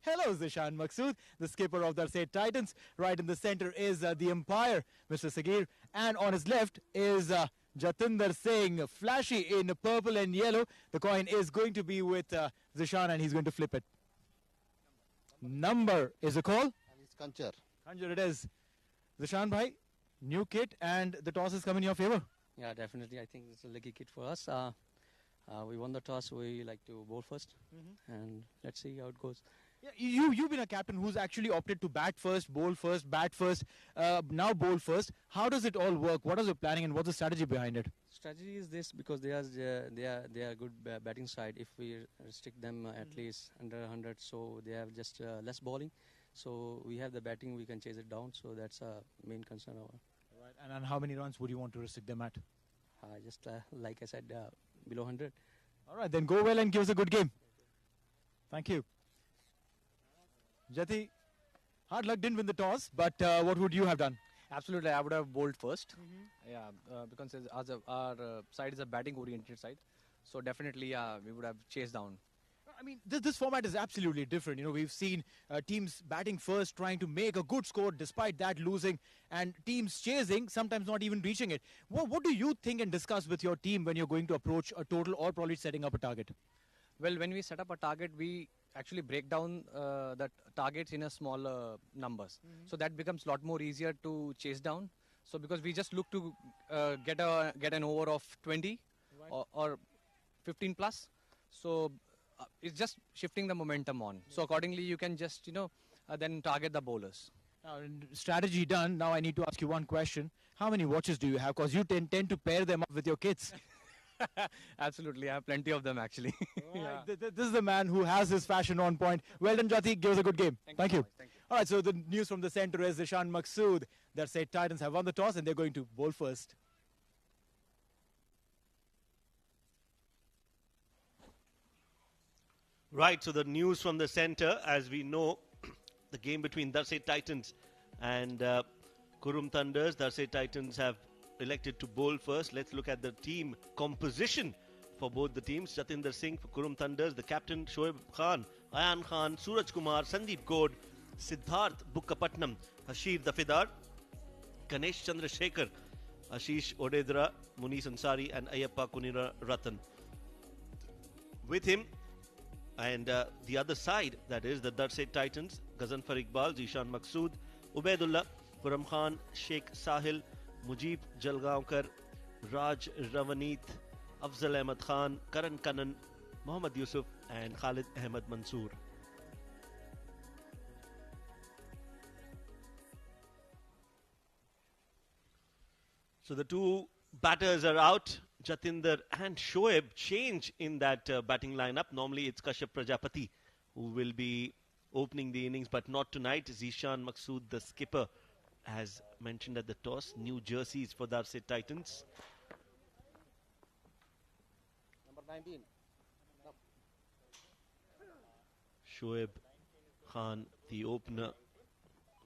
Hello, Zishan Maqsood, the skipper of Darsait Titans. Right in the center is the umpire, Mr. Sagir. And on his left is Jatinder Singh, flashy in purple and yellow. The coin is going to be with Zishan and he's going to flip it. Number is a call. And it's Kanchar. Kanchar it is. Zishan bhai, new kit and the toss has come in your favor. Yeah, definitely. I think it's a lucky kit for us. We won the toss. We like to bowl first, and let's see how it goes. Yeah, you've been a captain who's actually opted to bat first, bowl first, bat first, now bowl first. How does it all work? What is your planning and what's the strategy behind it? Strategy is this because they are good batting side. If we restrict them at least under 100, so they have just less bowling. So we have the batting, we can chase it down. So that's a main concern. Right. And how many runs would you want to restrict them at? Just like I said, below 100. All right, then go well and give us a good game. Thank you. Jati, hard luck, didn't win the toss, but what would you have done? Absolutely, I would have bowled first. Yeah, because our side is a batting-oriented side, so definitely we would have chased down. I mean, this format is absolutely different. You know, we've seen teams batting first, trying to make a good score, despite that losing, and teams chasing, sometimes not even reaching it. What do you think and discuss with your team when you're going to approach a total or probably setting up a target? Well, when we set up a target, we actually break down that targets in a smaller numbers, so that becomes a lot more easier to chase down. So because we just look to get an over of 20 or 15 plus, so it's just shifting the momentum on. So accordingly, you can just then target the bowlers. Strategy done. Now I need to ask you one question: how many watches do you have? Because you tend to pair them up with your kids. Absolutely, I have plenty of them actually. Yeah. This is the man who has his fashion on point. Well done, Jati. Give us a good game. Thank you. Thank you. All right, so the news from the center is Zishan Maqsood. Darsait Titans have won the toss and they're going to bowl first. Right, so the news from the center, as we know, the game between Darsait Titans and Qurum Thunders. Darsait Titans have elected to bowl first. Let's look at the team composition for both the teams. Jatinder Singh for Qurum Thunders, the captain Shoaib Khan, Ayan Khan, Suraj Kumar, Sandeep Gode, Siddharth Bukkapatnam, Hashir Dafidar, Ganesh Chandra Shekhar, Ashish Odedra, Munish Ansari and Ayappa Kunira Ratan. With him, and the other side, that is the Darsait Titans, Ghazanfar Iqbal, Zishan Maqsood, Ubaidullah, Quram Khan, Sheikh Sahil, Mujib Jalgaonkar, Raj Ravanith, Afzal Ahmad Khan, Karan Kanan, Mohammad Yusuf and Khalid Ahmed Mansoor. So the two batters are out. Jatinder and Shoaib change in that batting lineup. Normally it's Kashyap Prajapati who will be opening the innings, but not tonight. Zishan Maqsood, the skipper, as mentioned at the toss, new jerseys for Darsait Titans. Number 19. Shoaib Khan, the opener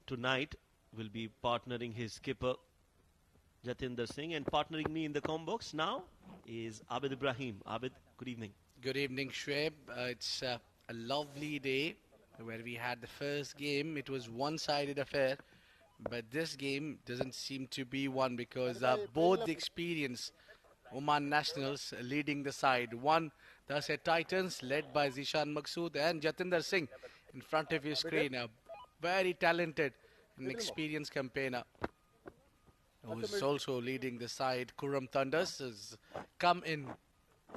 tonight, will be partnering his skipper Jatinder Singh, and partnering me in the comm box now is Abid Ibrahim. Abid, good evening. Good evening, Shoaib. It's a lovely day where we had the first game. It was one-sided affair, but this game doesn't seem to be one because both the experienced Oman nationals leading the side. One, Darsait Titans led by Zishan Maqsood and Jatinder Singh in front of your screen. A very talented and experienced campaigner who's also leading the side. Qurum Thunders has come in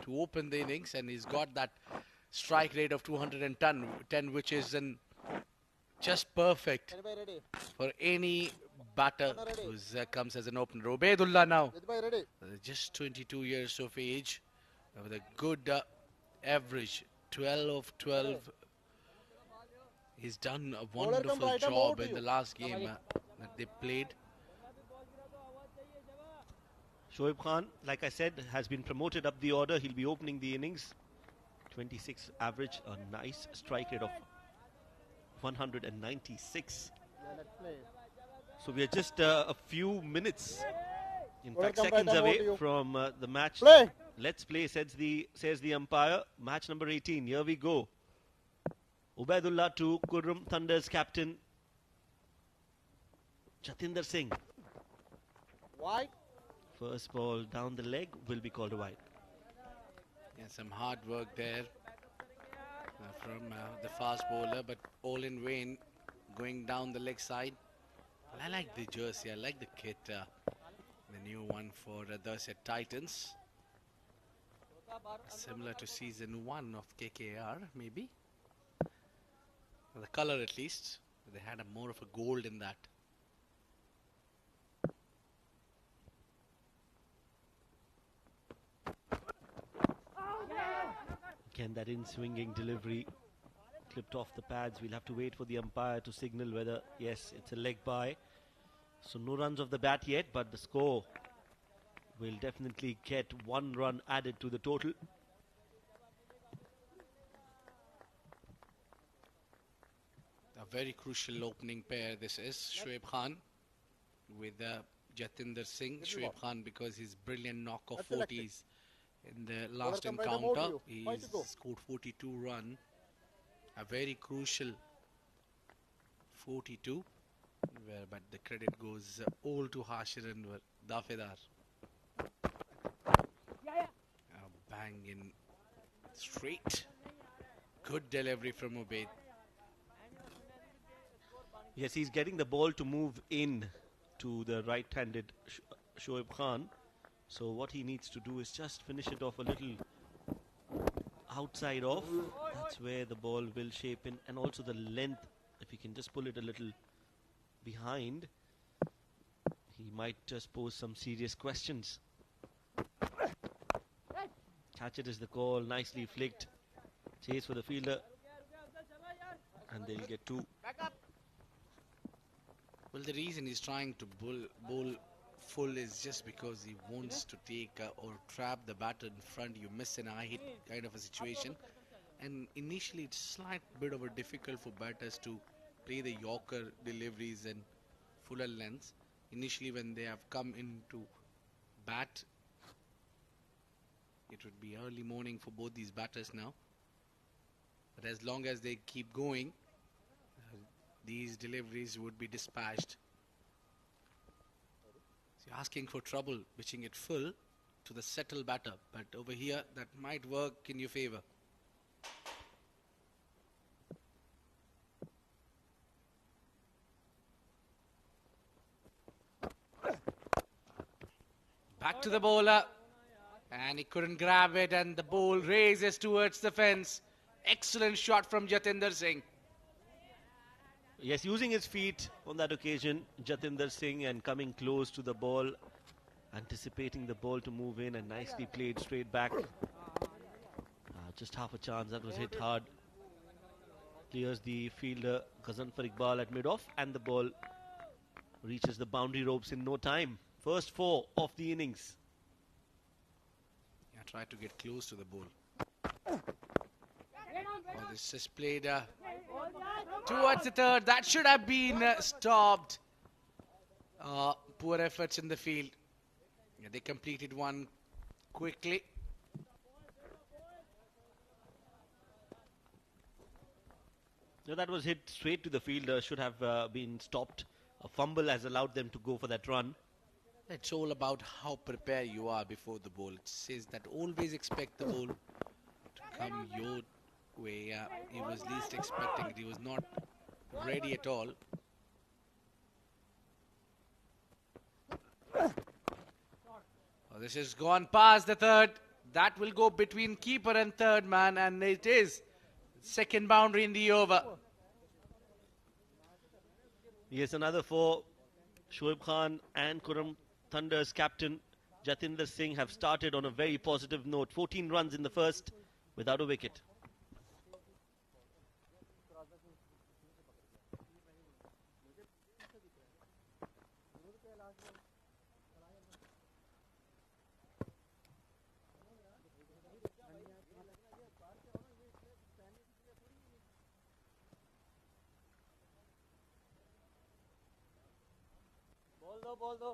to open the innings and he's got that strike rate of 210, which is just perfect for any batter who comes as an opener. Ubaidullah now, just 22 years of age, with a good average, 12 of 12. He's done a wonderful job in the last game that they played. Shoaib Khan, like I said, has been promoted up the order. He'll be opening the innings. 26 average, a nice strike rate of 196. So we are just a few minutes, in fact seconds away from the match. Let's play, says the umpire. Match number 18, here we go. Ubaidullah to Qurum Thunder's captain Jatinder Singh. Wide. First ball down the leg will be called a wide. Yeah, some hard work there from the fast bowler, but all in vain, going down the leg side. I like the jersey, I like the kit, the new one for Darsait Titans. Similar to season 1 of KKR, maybe. The color at least. They had more of a gold in that. Again, that in-swinging delivery clipped off the pads. We'll have to wait for the umpire to signal whether, yes, it's a leg bye. So no runs off the bat yet, but the score will definitely get 1 run added to the total. A very crucial opening pair this is. Shoaib Khan with Jatinder Singh. Shoaib Khan because his brilliant knock of 40s in the last encounter. He scored 42 run. A very crucial 42. But the credit goes all to Hashir and Dafedar. Bang in straight. Good delivery from Ubaid. Yes, he's getting the ball to move in to the right-handed Shoaib Khan. So what he needs to do is just finish it off a little outside off. That's where the ball will shape in, and also the length. If he can just pull it a little behind, he might just pose some serious questions. Catch it is the call, nicely flicked. Chase for the fielder, and they'll get 2. Well, the reason he's trying to bowl full is just because he wants to take or trap the batter in front. You miss an eye hit kind of a situation, and initially it's slight bit of a difficult for batters to play the Yorker deliveries and fuller lengths. Initially when they have come into bat, it would be early morning for both these batters now. But as long as they keep going, these deliveries would be dispatched. So you're asking for trouble, pitching it full to the settled batter. But over here, that might work in your favor. Back to the bowler. And he couldn't grab it, and the ball raises towards the fence. Excellent shot from Jatinder Singh. Yes, using his feet on that occasion, Jatinder Singh, and coming close to the ball, anticipating the ball to move in, and nicely played straight back. Just half a chance, that was hit hard. Clears the fielder Ghazanfar Iqbal at mid-off, and the ball reaches the boundary ropes in no time. First 4 of the innings. Yeah, try to get close to the ball. Oh, this is played towards the third. That should have been stopped. Poor efforts in the field. Yeah, they completed one quickly. No, that was hit straight to the fielder. Should have been stopped. A fumble has allowed them to go for that run. It's all about how prepared you are before the ball. It says that always expect the ball to come your way. He was least expecting it. He was not ready at all. Oh, this has gone past the third. That will go between keeper and third man, and it is second boundary in the over. Yes, another 4. Shoaib Khan and Qurum Thunder's captain Jatinder Singh have started on a very positive note. 14 runs in the first without a wicket. बोल दो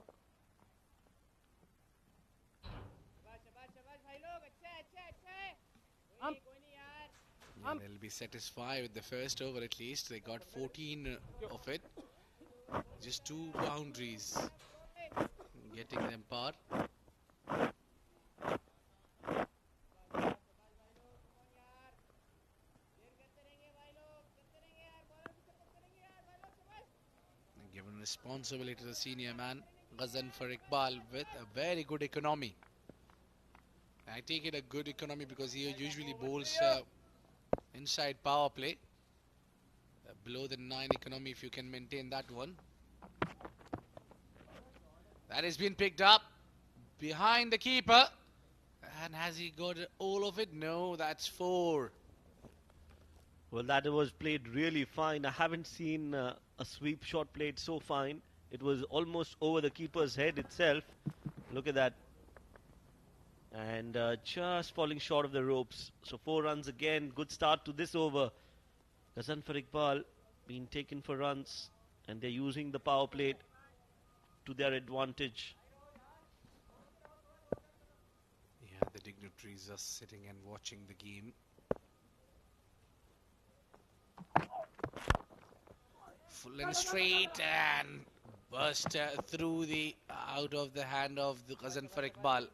And they'll be satisfied with the first over at least. They got 14 of it. Just 2 boundaries. Getting them par. Given responsibility to the senior man, Ghazan for Iqbal with a very good economy. I take it a good economy because he usually bowls inside power play. Below the 9 economy if you can maintain that one. That has been picked up behind the keeper. And has he got all of it? No, that's 4. Well, that was played really fine. I haven't seen a sweep shot played so fine. It was almost over the keeper's head itself. Look at that. And just falling short of the ropes. So 4 runs again. Good start to this over. Ghazan for Iqbal being taken for runs. And they're using the power play to their advantage. Yeah, the dignitaries are sitting and watching the game. Full and straight and burst through the out of the hand of the Ghazan for Iqbal.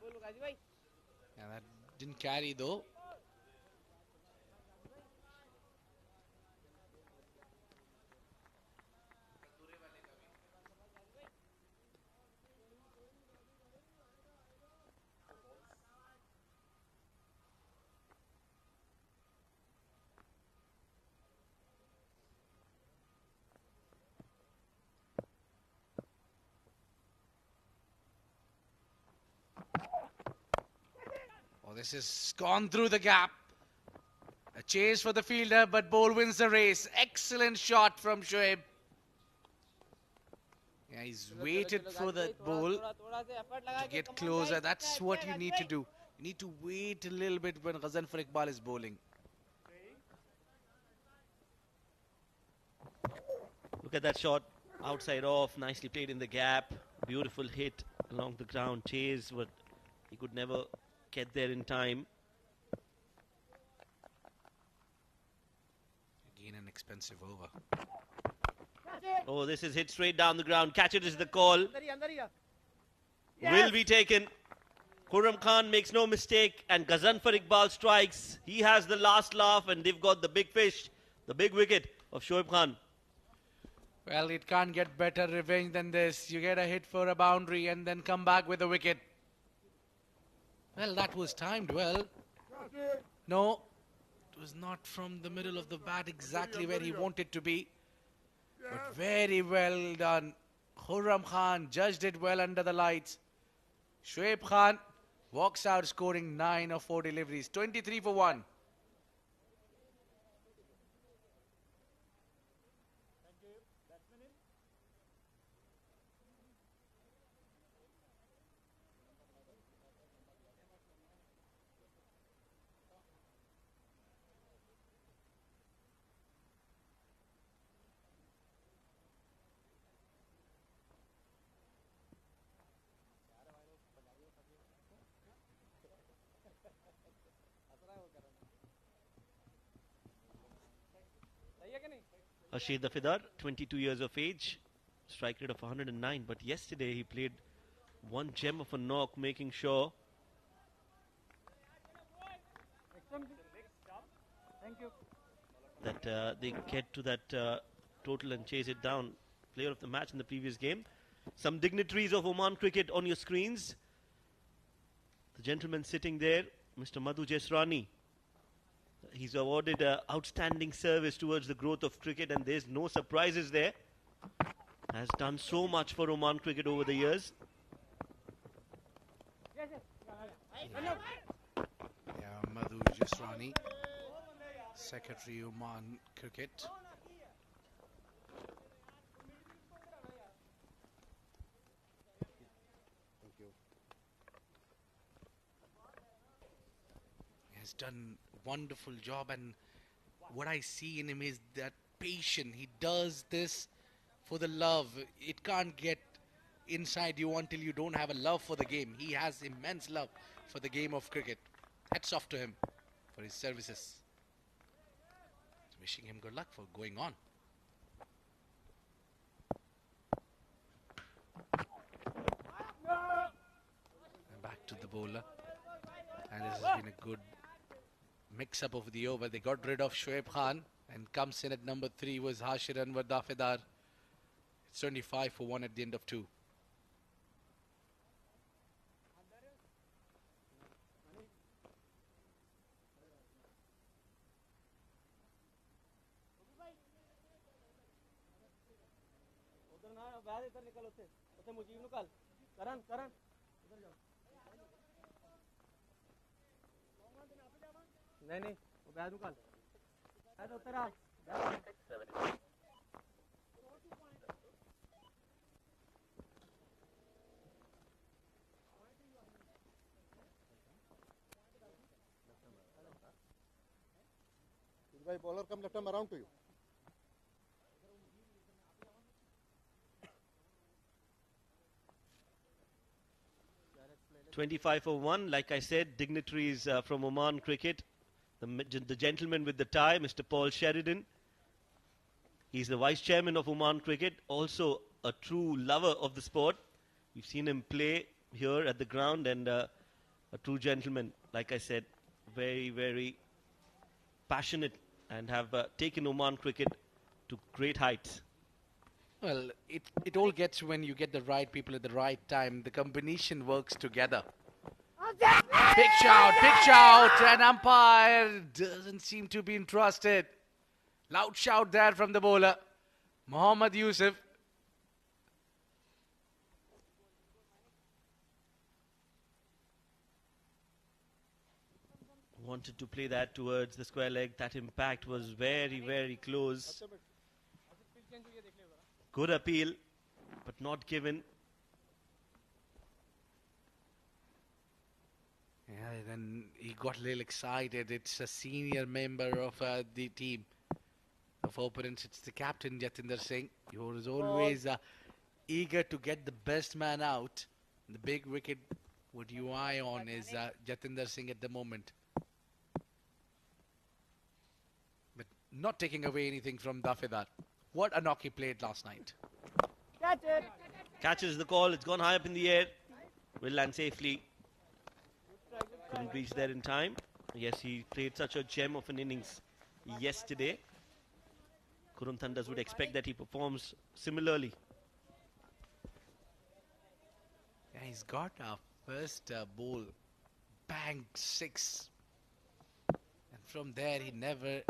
Yeah, that didn't carry though. This has gone through the gap. A chase for the fielder, but ball wins the race. Excellent shot from Shoaib. Yeah, he's waited for that ball to get closer. That's what you need to do. You need to wait a little bit when Ghazan for Iqbal is bowling. Look at that shot. Outside off. Nicely played in the gap. Beautiful hit along the ground. Chase, but he could never get there in time. Again, an expensive over. Oh, this is hit straight down the ground. Catch it is the call. Will be taken. Qurum Khan makes no mistake, and Ghazan for Iqbal strikes. He has the last laugh, and they've got the big fish, the big wicket of Shoaib Khan. Well, it can't get better revenge than this. You get a hit for a boundary and then come back with a wicket. Well, that was timed well. No, it was not from the middle of the bat exactly where he wanted to be. But very well done. Khurram Khan judged it well under the lights. Shoaib Khan walks out scoring 9 of 4 deliveries. 23 for 1. Rashid Dafidar, 22 years of age, strike rate of 109. But yesterday he played one gem of a knock, making sure that they get to that total and chase it down. Player of the match in the previous game. Some dignitaries of Oman cricket on your screens. The gentleman sitting there, Mr. Madhu Jesrani. He's awarded outstanding service towards the growth of cricket, and there's no surprises there. Has done so much for Oman cricket over the years. Yeah, Madhu Jesrani, Secretary Oman Cricket. He has done wonderful job, and what I see in him is that patient. He does this for the love. It can't get inside you until you don't have a love for the game. He has immense love for the game of cricket. Hats off to him for his services. Wishing him good luck for going on. And back to the bowler. And this has been a good mix-up of the over. They got rid of Shoaib Khan and comes in at number 3 was Hashir Anwar Dafedar. It's 25 for 1 at the end of 2. नहीं वो bag निकाल bag उतर आ भाई bowler come left arm around two you 25 for 1. Like I said, dignitaries from Oman Cricket. The gentleman with the tie, Mr. Paul Sheridan. He's the vice chairman of Oman Cricket, also a true lover of the sport. We've seen him play here at the ground, and a true gentleman, like I said, very, very passionate, and have taken Oman Cricket to great heights. Well, it all gets when you get the right people at the right time. The combination works together. Big shout, and umpire doesn't seem to be interested. Loud shout there from the bowler, Mohammad Yusuf. Wanted to play that towards the square leg. That impact was very, very close. Good appeal, but not given. Yeah, then he got a little excited. It's a senior member of the team of opponents. It's the captain, Jatinder Singh. He was always eager to get the best man out. The big wicket, what you eye on is Jatinder Singh at the moment. But not taking away anything from Dafedar. What a knock he played last night. Catch it. Catches the call. It's gone high up in the air. Will land safely. Couldn't reach there in time. Yes, he played such a gem of an innings yesterday. Qurum Thunders would expect that he performs similarly. Yeah, he's got a first ball. Bang, 6. And from there, he never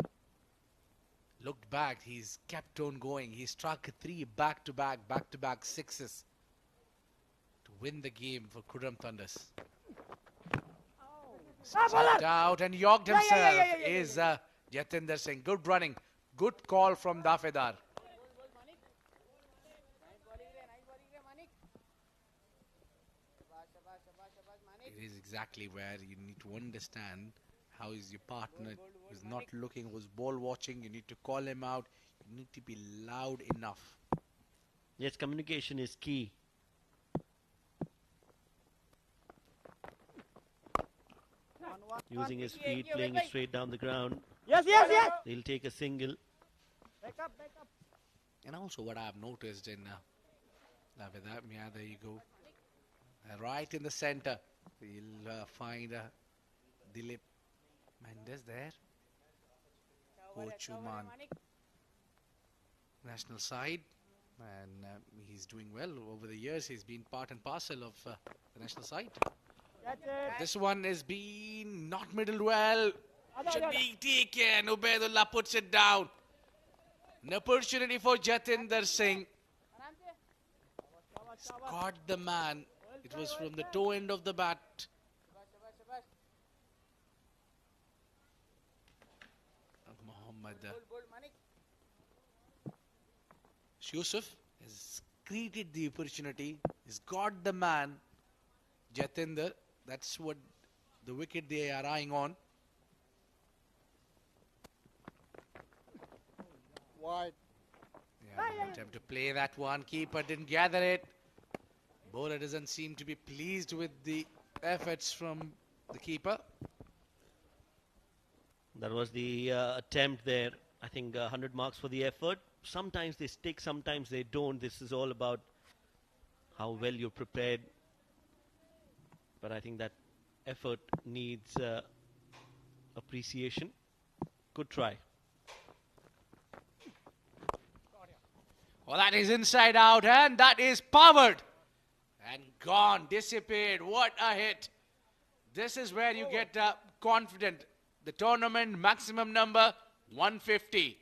looked back. He's kept on going. He struck 3 back-to-back sixes to win the game for Qurum Thunders. Stepped out and yogged himself is Jatinder Singh. Good running. Good call from Dafedar. It is exactly where you need to understand how is your partner who's not looking, who's ball watching. You need to call him out. You need to be loud enough. Yes, communication is key. Using his feet, playing it straight down the ground. Yes. They'll take a single. Back up. And also what I've noticed in Dafedar, yeah, there you go. Right in the center, you'll find Dilip Mendes there. Coach Oman national side, and he's doing well over the years. He's been part and parcel of the national side. This one is being not middled well. Should be taken. Ubaidullah puts it down. An opportunity for Jatinder Singh. Caught the man. It was from the toe end of the bat. Mohammad Yusuf has created the opportunity. He's got the man. Jatinder. That's what the wicket they are eyeing on. Wide. Yeah, attempt to play that one. Keeper didn't gather it. Bowler doesn't seem to be pleased with the efforts from the keeper. That was the attempt there. I think 100 marks for the effort. Sometimes they stick, sometimes they don't. This is all about how well you're prepared. But I think that effort needs appreciation. Good try. Well, that is inside out, and that is powered and gone, disappeared. What a hit. This is where you get confident. The tournament maximum number 150.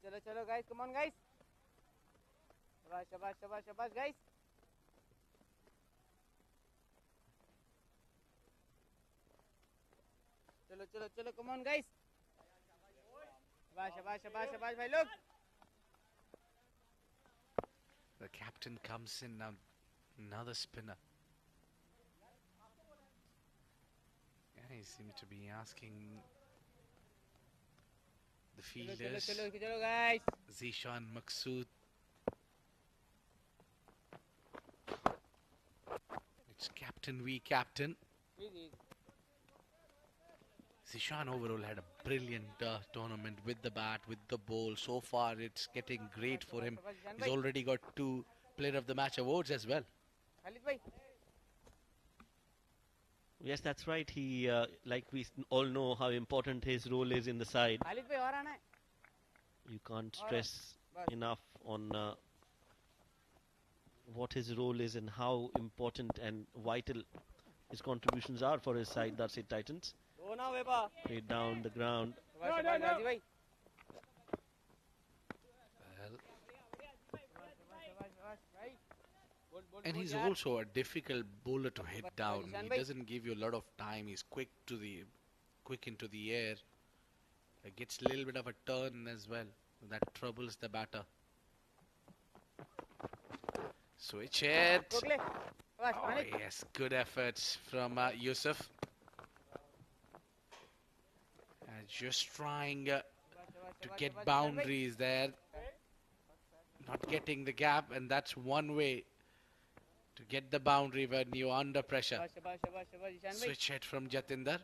चलो चलो guys, come on guys. शाबाश शाबाश शाबाश शाबाश guys. चलो चलो चलो come on guys. शाबाश शाबाश शाबाश शाबाश भाई लोग. The captain comes in now. Another spinner. Yeah, he seems to be asking the fielders. चलो चलो चलो guys. Zishan Maqsood. It's captain v captain. Zishan overall had a brilliant tournament with the bat, with the ball. So far, it's getting great for him. He's already got 2 Player of the Match awards as well. Yes, that's right. He, like we all know how important his role is in the side. You can't stress enough on what his role is and how important and vital his contributions are for his side, Darsait Titans. Played down the ground. And he's also a difficult bowler to hit down. He doesn't give you a lot of time. He's quick into the air. It gets a little bit of a turn as well. That troubles the batter. Switch it. Oh yes, good efforts from Yusuf. Just trying to get boundaries there. Not getting the gap, and that's one way to get the boundary when you're under pressure. Switch hit from Jatinder.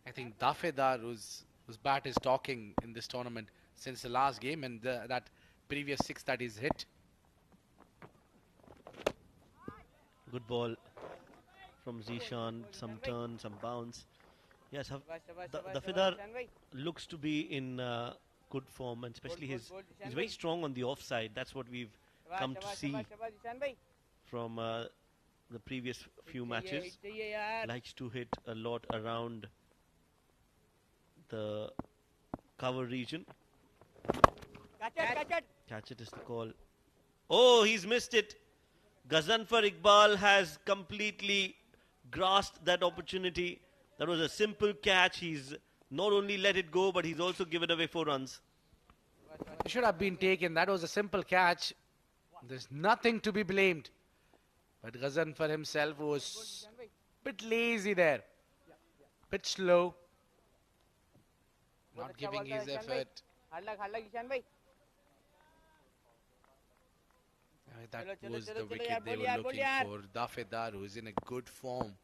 I think Dafedar, whose bat is talking in this tournament since the last game, and that previous 6 that he's hit. Good ball from Zishan. Some turn, some bounce. Yes, Dafedar looks to be in good form, and especially he's very strong on the offside. That's what we've come to see from the previous few matches. Likes to hit a lot around the cover region. Catch it is the call. Oh, he's missed it. Ghazanfar Iqbal has completely grasped that opportunity. That was a simple catch. He's not only let it go, but he's also given away 4 runs. It should have been taken. That was a simple catch. There's nothing to be blamed. But Ghazanfar himself was a bit lazy there. Bit slow. Not giving his effort. That was the wicket they were looking for. Dafedar, who is in a good form.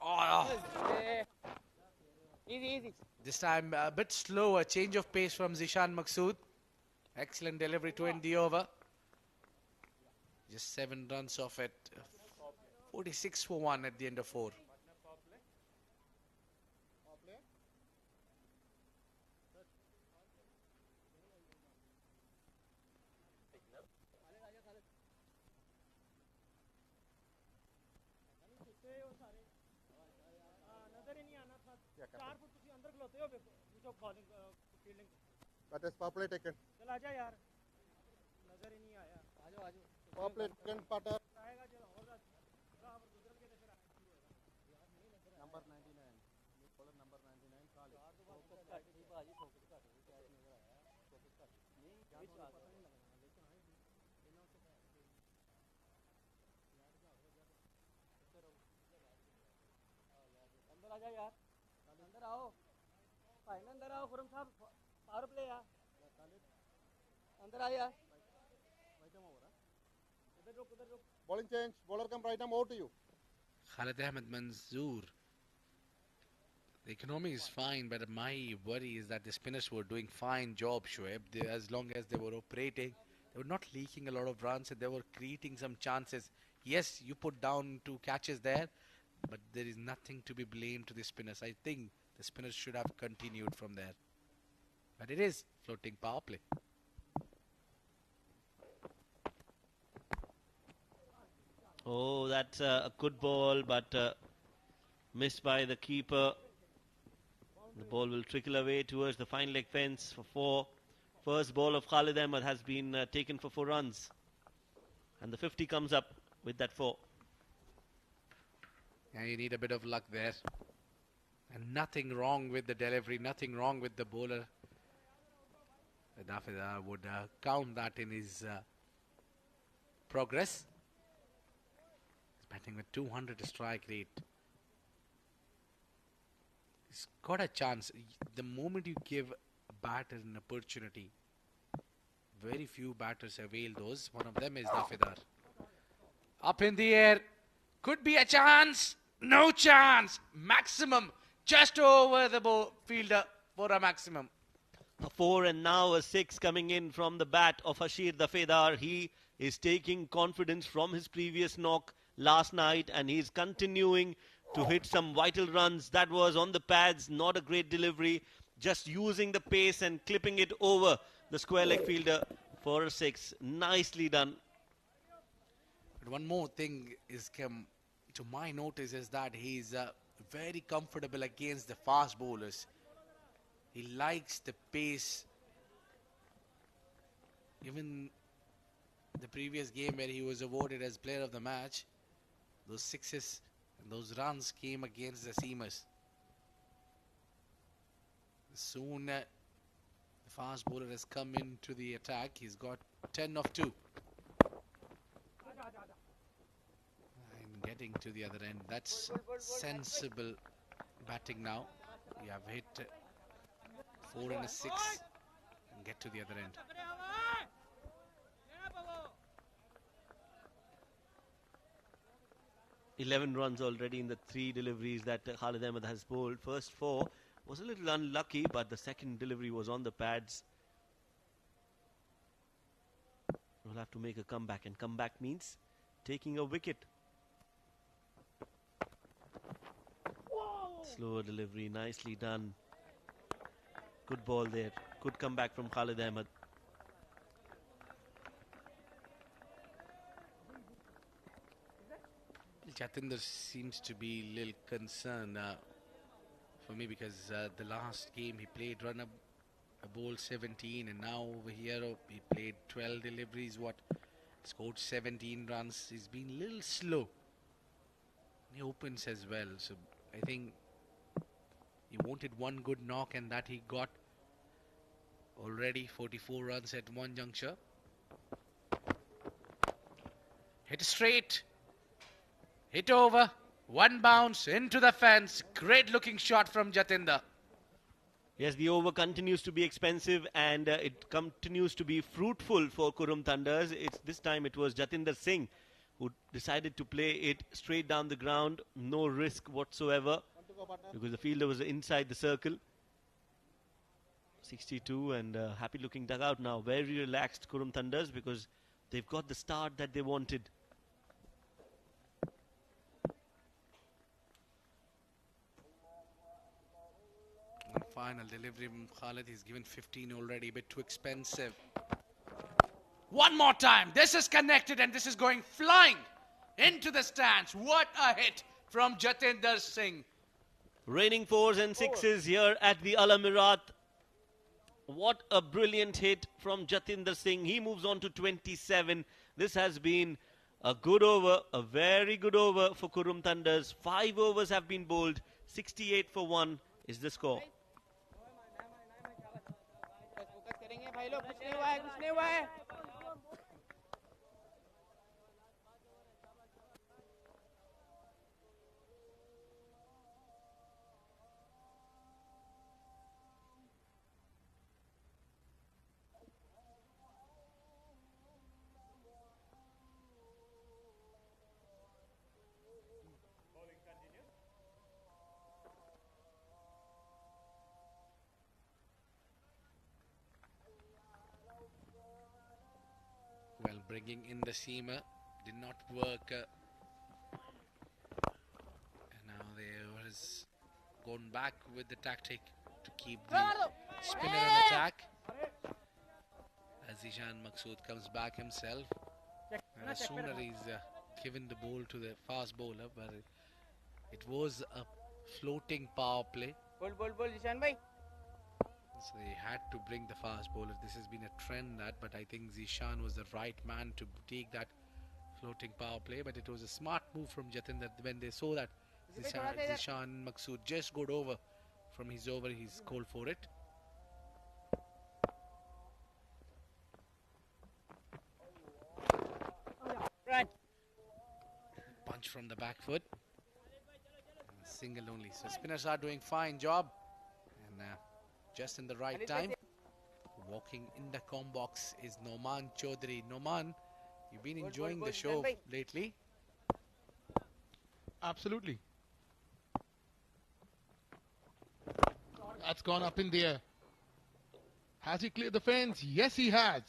Oh. Easy. This time a bit slow, a change of pace from Zishan Maqsood. Excellent delivery to end the over. Just 7 runs off it. 46 for 1 at the end of 4. That is power play taken. Power play taken, Pater. अंदर आ जाओ यार, अंदर आओ भाई, ना अंदर आओ खुरम साहब, पावर प्ले यार, अंदर आ यार, उधर रुक, उधर रुक. Bowling change. Bowler come right arm over to you. Khalid Ahmed Manzoor. The economy is fine, but my worry is that the spinners were doing fine job, Shoaib. As long as they were operating, they were not leaking a lot of runs and they were creating some chances. Yes, you put down 2 catches there, but there is nothing to be blamed to the spinners. I think the spinners should have continued from there. But it is floating power play. Oh, that's a good ball, but missed by the keeper. The ball will trickle away towards the fine leg fence for 4. First ball of Khalid Ahmed has been taken for 4 runs. And the 50 comes up with that 4. Yeah, you need a bit of luck there. And nothing wrong with the delivery, nothing wrong with the bowler. Dafida would count that in his progress. He's batting with 200 strike rate. He's got a chance. The moment you give a batter an opportunity, very few batters avail those. One of them is Dafidar. Up in the air. Could be a chance. No chance. Maximum. Just over the fielder for a maximum. A 4 and now a 6 coming in from the bat of Hashir Dafedar. He is taking confidence from his previous knock last night and he's continuing to hit some vital runs. That was on the pads, not a great delivery. Just using the pace and clipping it over the square leg fielder for a 6. Nicely done. But one more thing is come to my notice is that he's very comfortable against the fast bowlers. He likes the pace. Even the previous game where he was awarded as player of the match, those 6s and those runs came against the seamers. Soon the fast bowler has come into the attack. He's got 10 of 2. And getting to the other end. That's sensible batting now. You have hit 4 and a 6 and get to the other end. $11 runs already in the 3 deliveries that Khalid Ahmed has bowled. First 4 was a little unlucky, but the second delivery was on the pads. We'll have to make a comeback, and comeback means taking a wicket. Slower delivery, nicely done. Good ball there. Good comeback from Khalid Ahmed. Jatinder seems to be a little concerned for me because the last game he played run a ball 17 and now over here he played 12 deliveries, scored 17 runs. He's been a little slow. He opens as well, so I think he wanted one good knock and that he got. Already 44 runs at one juncture. Hit straight. Hit over. One bounce into the fence. Great looking shot from Jatinder. Yes, the over continues to be expensive and it continues to be fruitful for Qurum Thunders. This time it was Jatinder Singh who decided to play it straight down the ground. No risk whatsoever because the fielder was inside the circle. 62 and happy looking dugout now. Very relaxed Qurum Thunders because they've got the start that they wanted. One final delivery from Khalid. He's given 15 already, a bit too expensive. One more time. This is connected and this is going flying into the stands. What a hit from Jatinder Singh. Raining 4s and 6s here at the Al Amirat. What a brilliant hit from Jatinder Singh. He moves on to 27. This has been a good over, a very good over for Qurum Thunders. 5 overs have been bowled. 68 for 1 is the score. Focus करेंगे भाई लोग, कुछ नहीं हुआ है, कुछ नहीं हुआ है. Well, bringing in the seamer did not work. And now they has gone back with the tactic to keep the spinner in attack. As Zishan Maqsood comes back himself. And as soon as he's given the ball to the fast bowler, but it was a floating power play. बोल जिशान भाई. So they had to bring the fast bowler. This has been a trend but I think Zishan was the right man to take that floating power play. But it was a smart move from Jatin that when they saw that Zishan Maqsood just got over from his over, he's called for it. Punch from the back foot. Single only. So spinners are doing fine job. And just in the right time. Walking in the com box is Noman Chaudhary. Noman, you've been enjoying the show lately. Absolutely. That's gone up in the air. Has he cleared the fence? Yes, he has.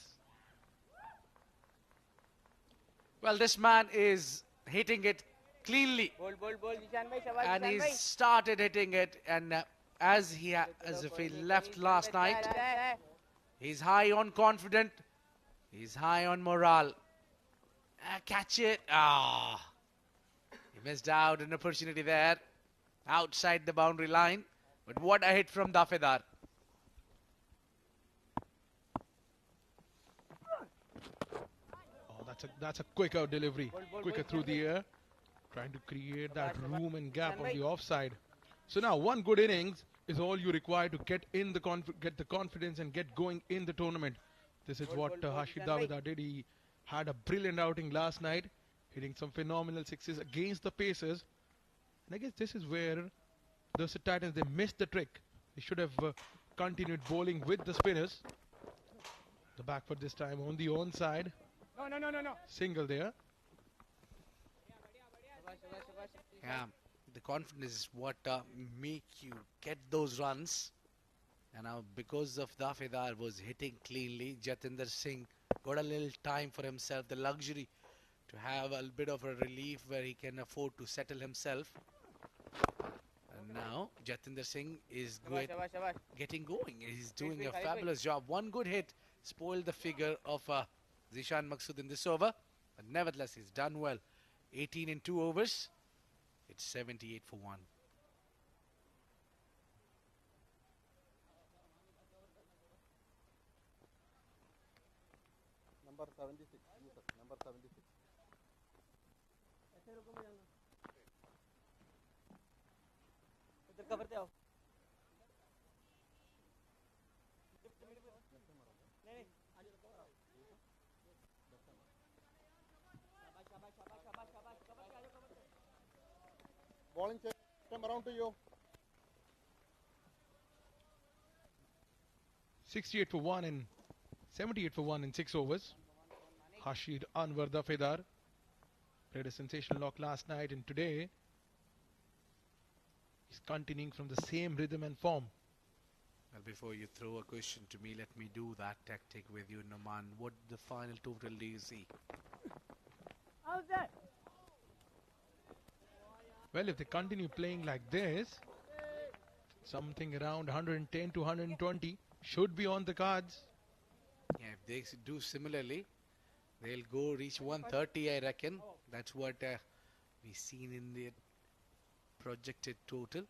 Well, this man is hitting it cleanly. बोल जिशान भाई, शाबाश And Zeeshan he's भाई. started hitting it. And as if he left last night, he's high on confidence. He's high on morale. Catch it. He missed out an opportunity there. Outside the boundary line. But what a hit from Dafedar. Oh, that's a quicker delivery. Quicker through the air. Trying to create that room and gap on the offside. So now one good innings is all you require to get the confidence and get going in the tournament. This is what Hashid Davida did. He had a brilliant outing last night, hitting some phenomenal sixes against the Pacers. And I guess this is where the Titans, they missed the trick. They should have continued bowling with the spinners. The back foot this time on the onside. No. Single there. Yeah, the confidence is what make you get those runs. And now because of Dafedar was hitting cleanly, Jatinder Singh got a little time for himself, the luxury to have a bit of a relief where he can afford to settle himself. And now Jatinder Singh is getting going. He's doing a fabulous job. One good hit spoiled the figure of Zishan Maqsood in this over. But nevertheless, he's done well. 18 in 2 overs. It's 78 for 1. Number 76. Number 76. इधर cover पे आओ. नहीं Bowling system around to you. 68 for 1 and 78 for 1 in 6 overs. Hashid Anwar Dafedar played a sensational knock last night, and today he's continuing from the same rhythm and form. Well, before you throw a question to me, let me do that tactic with you, Noman. What the final total do you see? How's that? Well, if they continue playing like this, something around 110 to 120 should be on the cards. Yeah, if they do similarly, they'll go reach 130, I reckon. That's what we've seen in the projected total.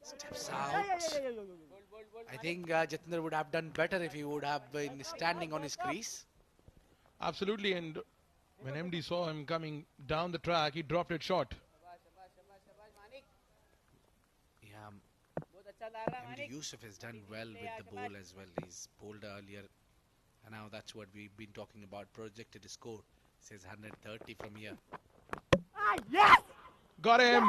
Steps out. I think Jatinder would have done better if he would have been standing on his crease. Absolutely, and when MD saw him coming down the track, he dropped it short. Yeah, MD Yusuf has done well with the bowl as well. He's bowled earlier, and now that's what we've been talking about. Projected score says 130 from here. Got him.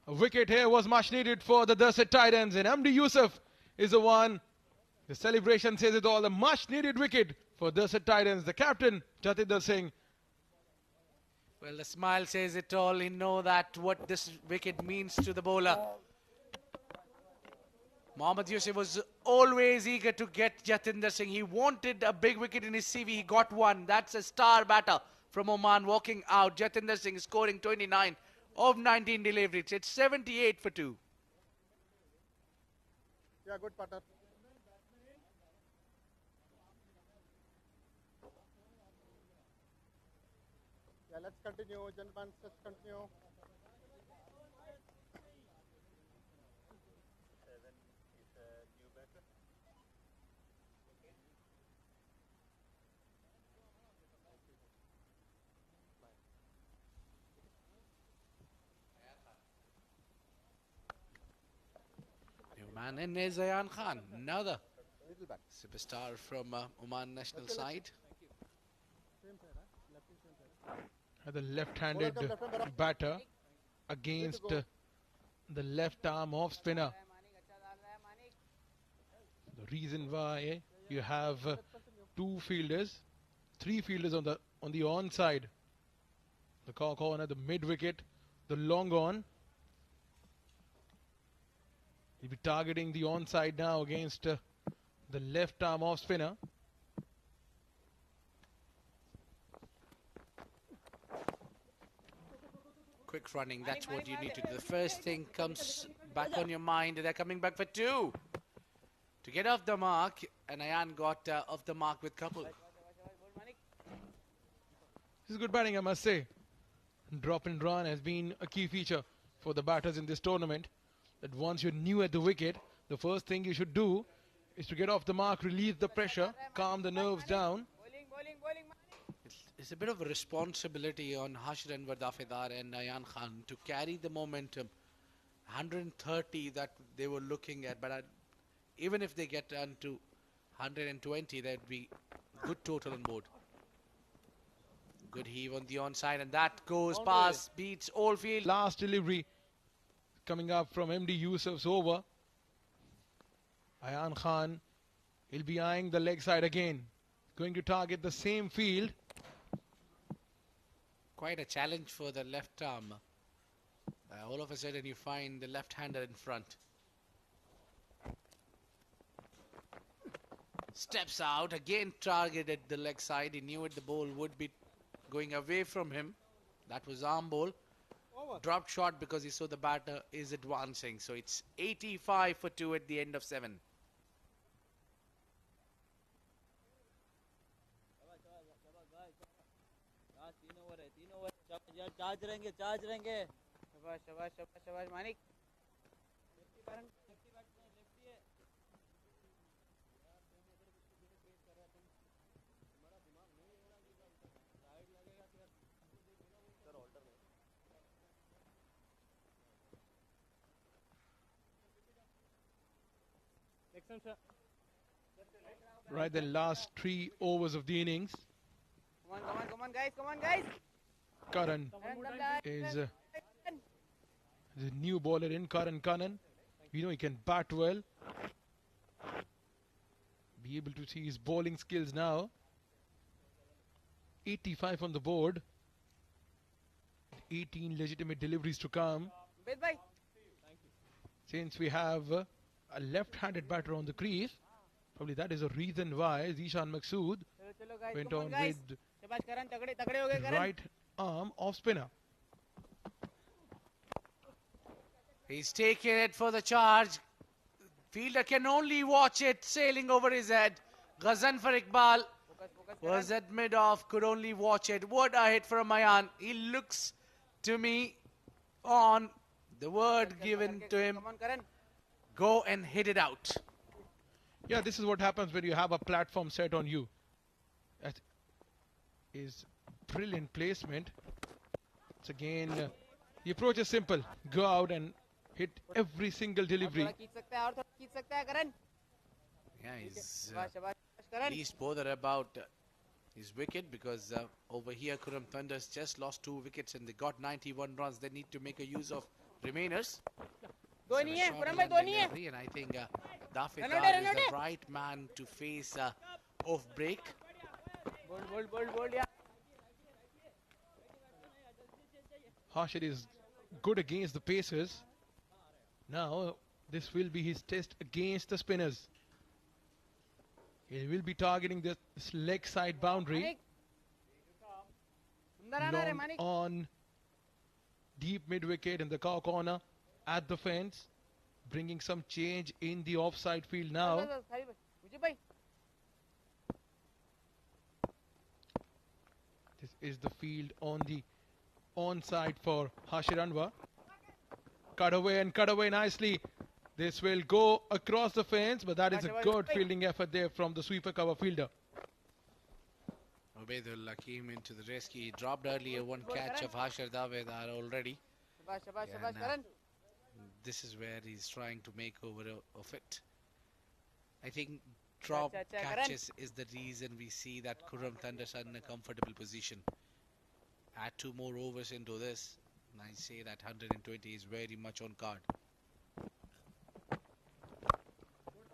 A wicket here was much needed for the Darsait Titans, and MD Yusuf is the one. The celebration says it all. A much needed wicket for Darsait Titans. The captain, Jatinder Singh. Well, the smile says it all. He knows that what this wicket means to the bowler. Mohammad Yusuf was always eager to get Jatinder Singh. He wanted a big wicket in his CV. He got one. That's a star batter from Oman walking out. Jatinder Singh scoring 29 of 19 deliveries. It's 78 for 2. Yeah, good putter. Yeah, let's continue, gentlemen. Let's continue. New man in is Ayan Khan, another superstar from Oman national side. The left-handed batter against the left arm off spinner. The reason why you have two fielders, three fielders on the onside. The corner, the mid wicket, the long on. He'll be targeting the onside now against the left arm off spinner. Quick running, that's what you need to do. The first thing comes back on your mind. They're coming back for 2 to get off the mark, and Ayan got off the mark with couple. This is good batting, I must say. Drop and run has been a key feature for the batters in this tournament. That once you're new at the wicket, the first thing you should do is to get off the mark, release the pressure, calm the nerves down. It's a bit of a responsibility on Hashir Anwar Dafedar and Ayan Khan to carry the momentum. 130 that they were looking at, but even if they get down to 120, that'd be good total on board. Good heave on the onside, and that goes past, beats all field. Last delivery coming up from MD Yusuf's over. Ayan Khan, he'll be eyeing the leg side again. Going to target the same field. Quite a challenge for the left arm. All of a sudden you find the left-hander in front. Steps out, again targeted the leg side. He knew it, the ball would be going away from him. That was arm ball. Dropped shot because he saw the batter is advancing. So it's 85 for 2 at the end of 7. Charge रहेंगे शाबाश शाबाश शाबाश शाबाश Manik Right, the last 3 overs of the innings. come on guys Karan is a new bowler in Karan Kannan. You know he can bat well. Be able to see his bowling skills now. 85 on the board. 18 legitimate deliveries to come. Since we have a left-handed batter on the crease, probably that is a reason why Zishan Maqsood went on with right arm off spinner. He's taking it for the charge. Fielder can only watch it sailing over his head. Ghazanfar Iqbal was at mid-off, could only watch it. What a hit from Ayan. He looks to me on the word given to him. Go and hit it out. Yeah, this is what happens when you have a platform set on you. That is brilliant placement. It's again, the approach is simple. Go out and hit every single delivery. Yeah, he's at least bothered about his wicket because over here Qurum Thunders just lost 2 wickets and they got 91 runs. They need to make a use of remainers. And I think Dafidar is the right man to face off break. Harshad is good against the pacers. Now this will be his test against the spinners. He will be targeting this leg side boundary. Long on deep mid wicket in the cow corner at the fence, bringing some change in the offside field now. This is the field on the onside for Hashir Anwar. Cut away nicely. This will go across the fence, but that is a good fielding effort there from the sweeper cover fielder. Ubaidullah came into the rescue. He dropped earlier one catch of Hashir Davedar already. And, this is where he's trying to make over of it. I think drop catches is the reason we see that Qurum Thunders are in a comfortable position. Add 2 more overs into this, and I say that 120 is very much on card.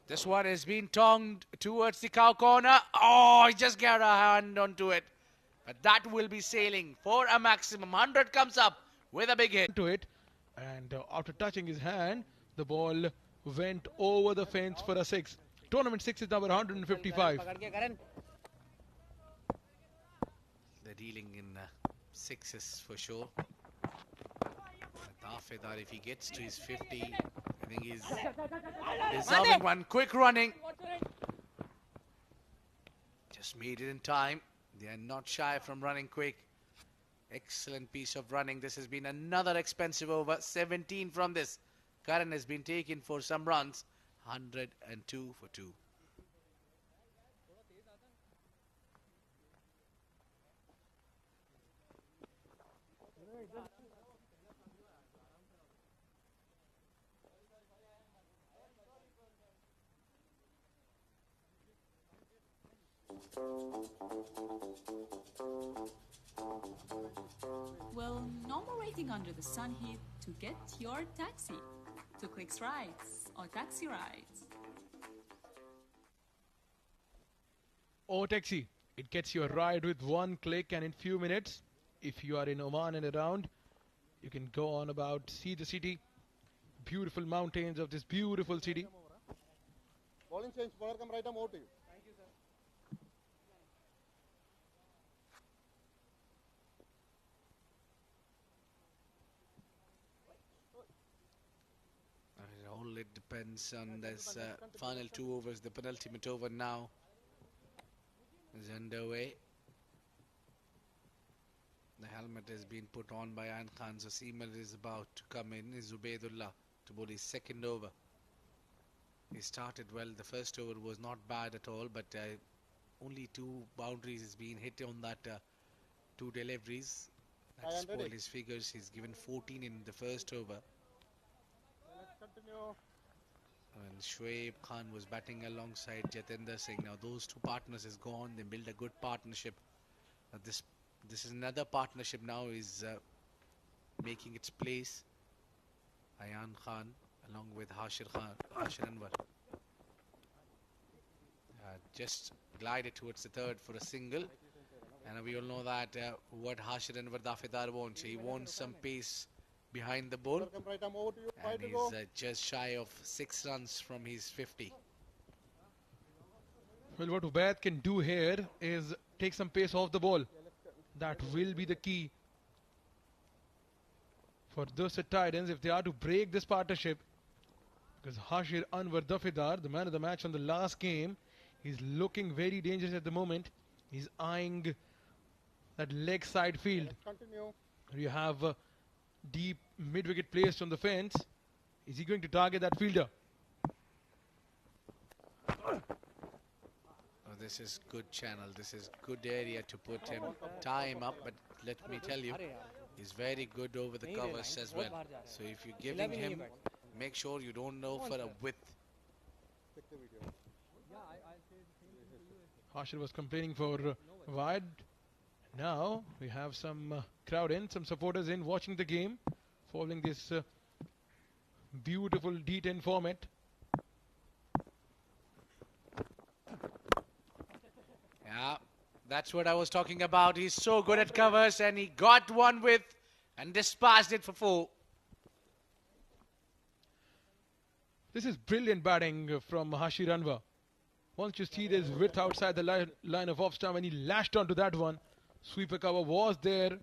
This one has been tongued towards the cow corner. Oh, he just got a hand onto it. But that will be sailing for a maximum. 100 comes up with a big hit. To it, and after touching his hand, the ball went over the fence for a 6. Tournament 6 is number 155. They're dealing in 6s for sure. Dafidar, if he gets to his 50, I think he's deserving one. Quick running. Just made it in time. They are not shy from running quick. Excellent piece of running. This has been another expensive over. 17 from this. Karan has been taken for some runs. 102 for 2. Well, no more waiting under the sun heat to get your taxi to Clicks Rides or Taxi Rides. Oh, taxi. It gets you a ride with 1 click, and in few minutes, if you are in Oman and around, you can go on about, see the city, beautiful mountains of this beautiful city. Bowling change, bowler come right arm out to you. All it depends on this final 2 overs. The penultimate over now is underway. The helmet has been put on by Ayan Khan. So Seamer is about to come in. Is Ubaidullah to bowl his 2nd over. He started well. The first over was not bad at all, but only 2 boundaries has been hit on that 2 deliveries. That spoiled his figures. He's given 14 in the first over. Continue. And Shoaib Khan was batting alongside Jatinder Singh. Now those 2 partners is gone. They build a good partnership. This is another partnership now is making its place. Ayan Khan along with Hashir Anwar. Just glided towards the 3rd for a single. And we all know that what Hashir Anwar Dafidar wants. He wants some pace behind the ball, and he's just shy of 6 runs from his 50. Well, what Ubaid can do here is take some pace off the ball. That will be the key for Darsait Titans if they are to break this partnership. Because Hashir Anwar Dafidar, the man of the match on the last game, he's looking very dangerous at the moment. He's eyeing that leg side field. You have deep mid-wicket placed on the fence. Is he going to target that fielder? Oh, this is good channel. This is good area to put him, tie him up. But let me tell you, he's very good over the covers as well. So if you're giving him, make sure you don't know for a width. Hashir was complaining for wide. Now we have some crowd in, some supporters in watching the game, following this beautiful D10 format. Yeah, that's what I was talking about. He's so good at covers, and he got one with and dispatched it for 4. This is brilliant batting from Hashir Anwar. Once you see this width outside the line of off-stump, and he lashed onto that one. Sweeper cover was there,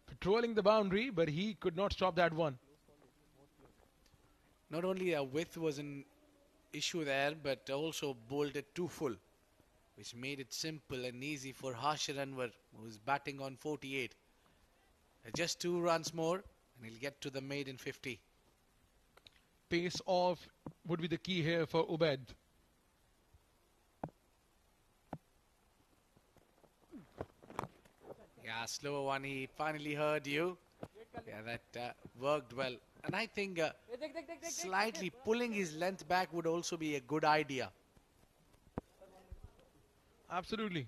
patrolling the boundary, but he could not stop that one. Not only a width was an issue there, but also bowled it too full, which made it simple and easy for Hashir Anwar, who's batting on 48. Just 2 runs more, and he'll get to the maiden 50. Pace off would be the key here for Ubaid. Yeah, slower one. He finally heard you. Yeah, that worked well. And I think slightly pulling his length back would also be a good idea. Absolutely.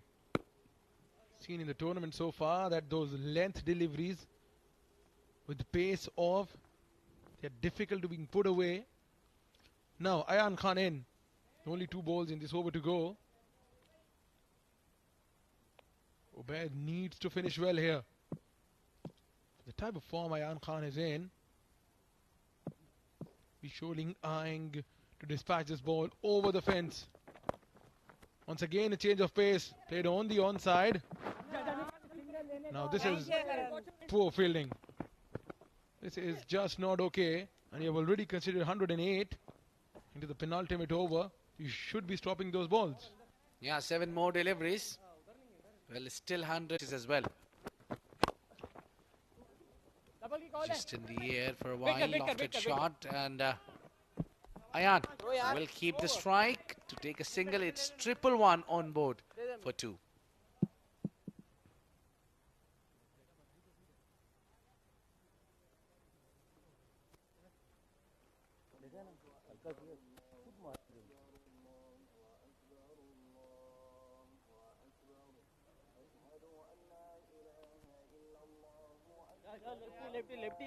Seen in the tournament so far that those length deliveries with the pace off, they're difficult to be put away. Now, Ayan Khan in. Only 2 balls in this over to go. Ubaid needs to finish well here. The type of form Ayan Khan is in, he's surely eyeing to dispatch this ball over the fence. Once again a change of pace, played on the onside. Now this is poor fielding. This is just not okay, and you have already considered 108 into the penultimate over. You should be stopping those balls. Yeah, 7 more deliveries. Well, still 100 as well. Just in the air for a while, lofted shot, and Ayan will keep the strike to take a single. It's 111 on board for 2.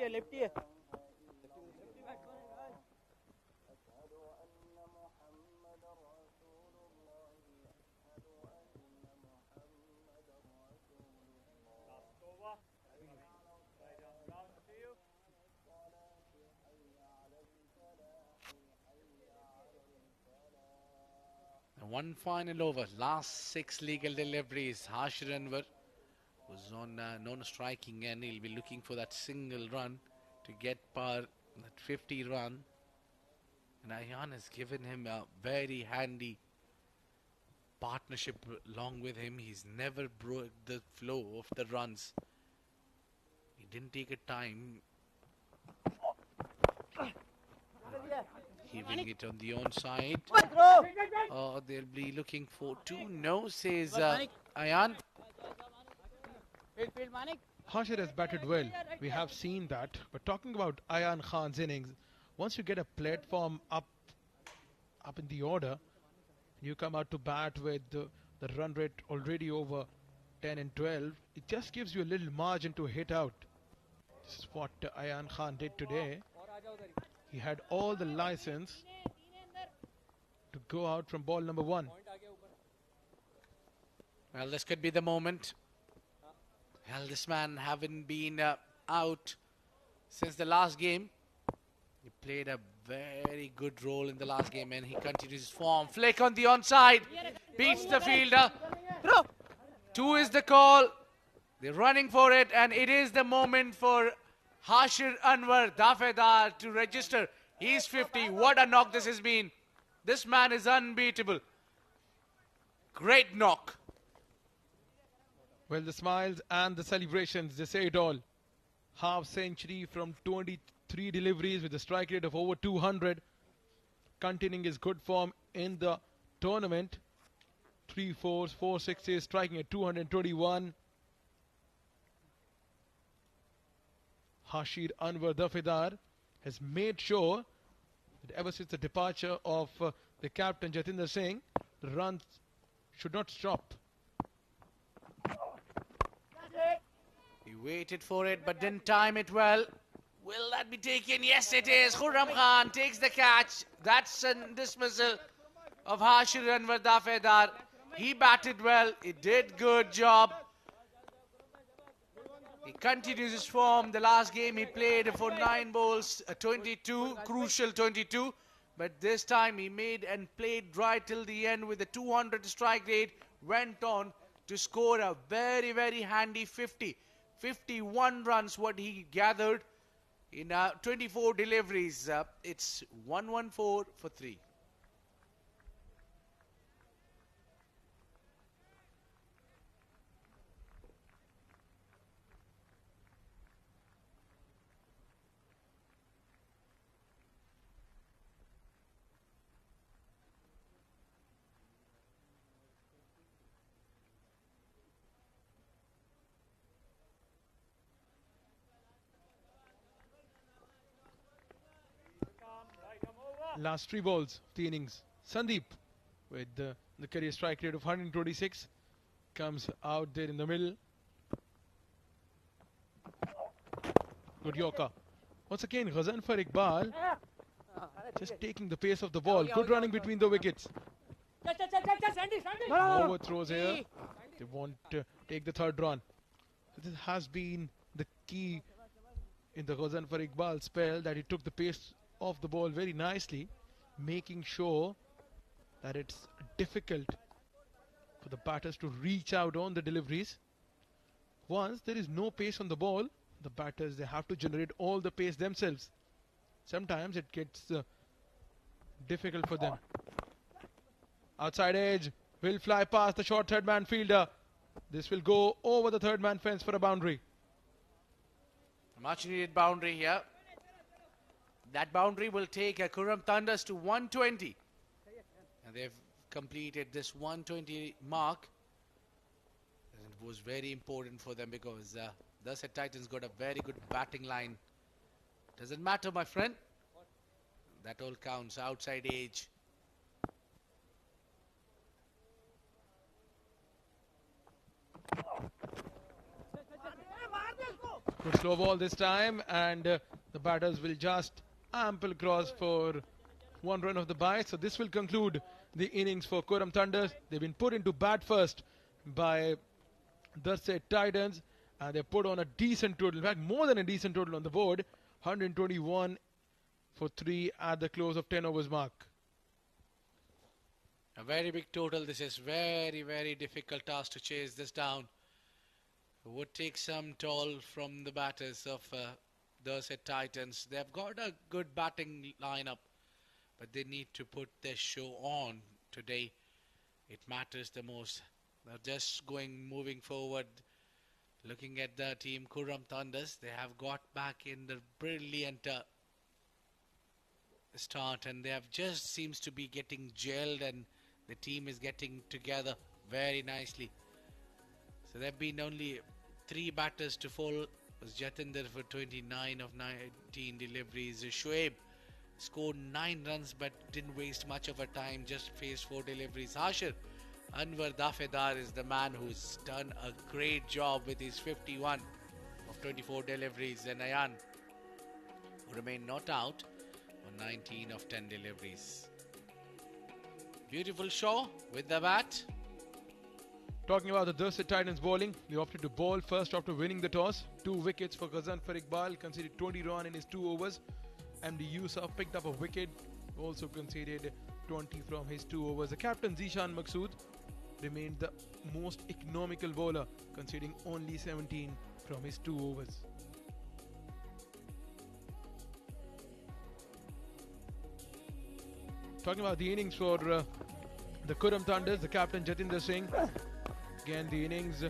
Lefty है One final over, last 6 legal deliveries. Hashir Anwar was on non-striking end. He'll be looking for that single run to get par, that 50 run. And Ayan has given him a very handy partnership along with him. He's never broke the flow of the runs. He didn't take a time. Heaving it on the onside. Oh, they'll be looking for 2. No, says Ayan. Hashir has batted well. We have seen that. But talking about Ayan Khan's innings, once you get a platform up in the order, you come out to bat with the run rate already over 10 and 12, it just gives you a little margin to hit out. This is what Ayan Khan did today. He had all the license to go out from ball number 1. Well, this could be the moment. Well, this man haven't been out since the last game. He played a very good role in the last game, and he continues his form. Flick on the onside, beats the fielder. 2 is the call. They're running for it, and it is the moment for Hashir Anwar, Dafedar, to register. He's 50. What a knock this has been. This man is unbeatable. Great knock. Well, the smiles and the celebrations, they say it all. Half century from 23 deliveries with a strike rate of over 200. Continuing his good form in the tournament. 3 fours, 4 sixes, striking at 221. Hashir Anwar Dafedar has made sure that ever since the departure of the captain Jatinder Singh, the runs should not stop. He waited for it but didn't time it well. Will that be taken? Yes, it is. Khurram Khan takes the catch. That's a dismissal of Hashir Anwar Dafedar. He batted well. He did good job. He continues his form. The last game he played for 9 balls, 22, crucial 22. But this time he made and played right till the end with a 200 strike rate. Went on to score a very, very handy 50. 51 runs what he gathered in 24 deliveries. It's 114 for 3. Last 3 balls of the innings. Sandeep with the career strike rate of 126 comes out there in the middle. Good Yorker. Once again, Ghazanfar Iqbal just taking the pace of the ball. Good running between the wickets. Overthrows here. They want to take the 3rd run. This has been the key in the Ghazanfar Iqbal spell, that he took the pace of the ball very nicely, making sure that it's difficult for the batters to reach out on the deliveries. Once there is no pace on the ball, the batters, they have to generate all the pace themselves. Sometimes it gets difficult for them. Outside edge will fly past the short 3rd man fielder. This will go over the 3rd man fence for a boundary. A much needed boundary here. That boundary will take Qurum Thunders to 120. And they've completed this 120 mark. And it was very important for them because Darsait Titans got a very good batting line. Doesn't matter, my friend. That all counts. Outside edge. Good slow ball this time, and the batters will just ample cross for 1 run of the bye. So this will conclude the innings for Qurum Thunders. They've been put into bat first by Darsait Titans, and they put on a decent total, in fact more than a decent total on the board. 121 for 3 at the close of 10 overs mark. A very big total. This is very, very difficult task to chase this down. Would take some toll from the batters of Darsait Titans. They've got a good batting lineup, but they need to put their show on today. It matters the most. They're just moving forward. Looking at the team Qurum Thunders, they have got back in the brilliant start, and they have just seems to be getting gelled, and the team is getting together very nicely. So there have been only 3 batters to fall. It was Jatinder for 29 of 19 deliveries. Shoaib scored 9 runs but didn't waste much of her time, just faced 4 deliveries. Hashir Anwar Dafedar is the man who's done a great job with his 51 of 24 deliveries. And Ayan, who remained not out, on 19 of 10 deliveries. Beautiful show with the bat. Talking about the Darsait Titans bowling, they opted to bowl first after winning the toss. 2 wickets for Ghazanfar Iqbal, conceded 20 runs in his 2 overs. MD Yusuf picked up a wicket, also conceded 20 from his 2 overs. The captain Zishan Maqsood remained the most economical bowler, conceding only 17 from his 2 overs. Talking about the innings for the Qurum Thunders, the captain Jatinder Singh. Again, the innings,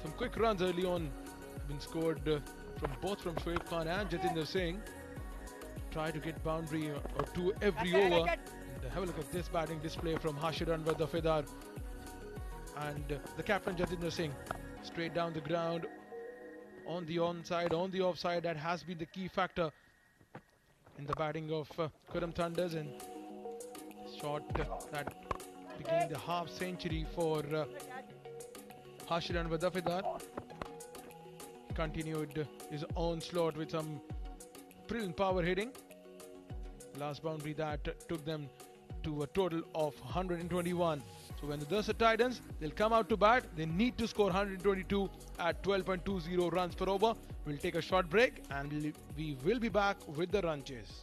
some quick runs early on have been scored from Shoaib Khan and Jatinder Singh. Try to get boundary or 2 every over. And have a look at this batting display from Hashir Anwar Dafedar and the captain Jatinder Singh. Straight down the ground, on the onside, on the offside. That has been the key factor in the batting of Qurum Thunders, and shot that became the half century for Hashir Anwar Dafedar. He continued his onslaught with some brilliant power hitting. Last boundary that took them to a total of 121. So when the Darsait Titans, they'll come out to bat. They need to score 122 at 12.20 runs per over. We'll take a short break and we will be back with the run chase.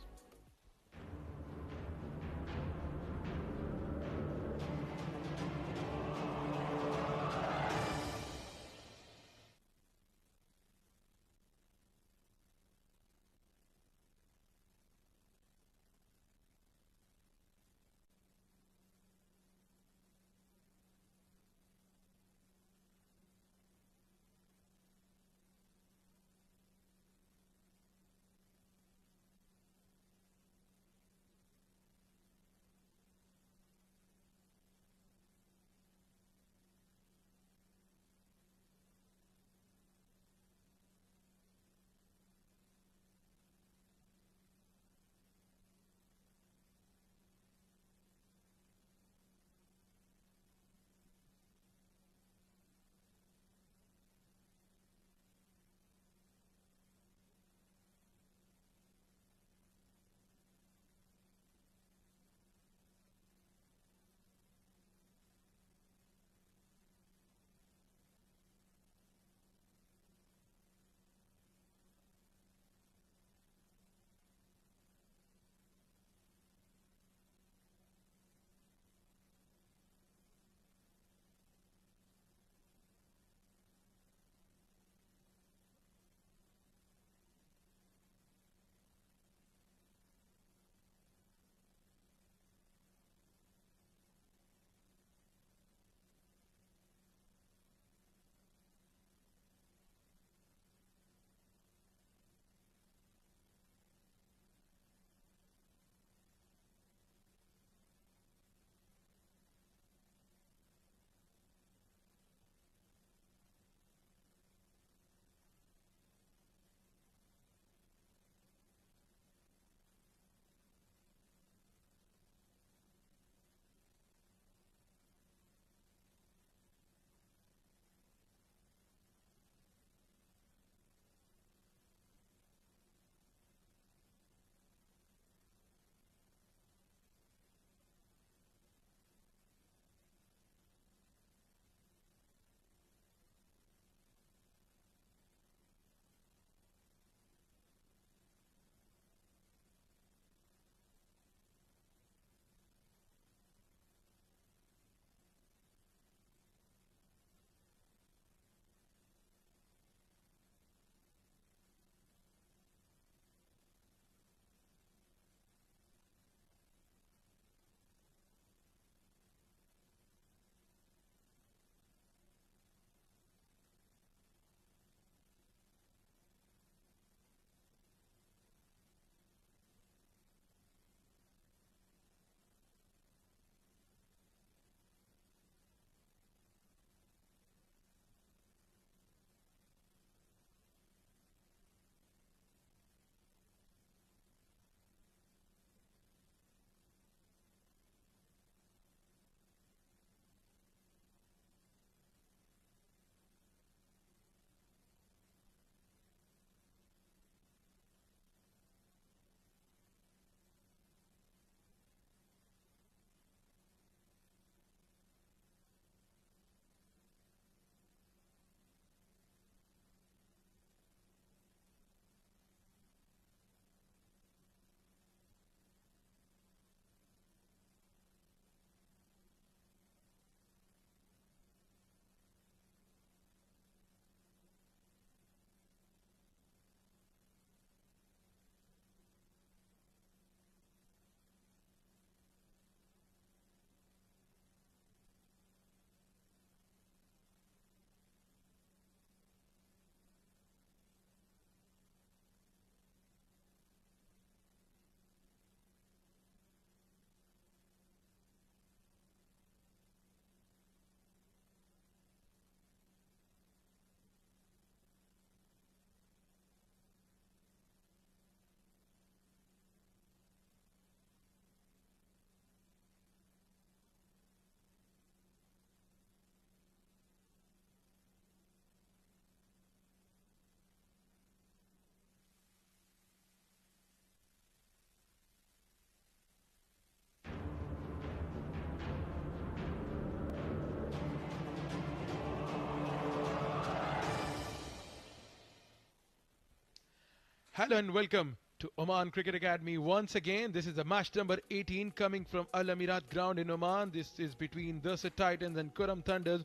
Hello and welcome to Oman Cricket Academy once again. This is the match number 18 coming from Al Amirat ground in Oman. This is between Darsait Titans and Qurum Thunders.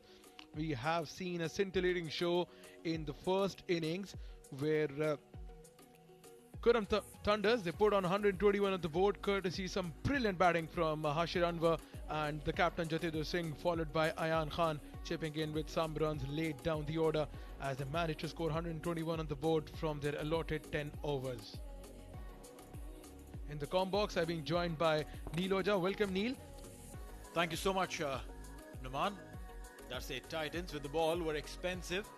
We have seen a scintillating show in the first innings where Qurum Thunders, they put on 121 on the board courtesy some brilliant batting from Hashir Anwar and the captain Jatinder Singh, followed by Ayan Khan chipping in with some runs laid down the order as they managed to score 121 on the board from their allotted 10 overs. In the comm box, I've been joined by Neil Oja. Welcome, Neil. Thank you so much, Numan. Darsait Titans with the ball were expensive.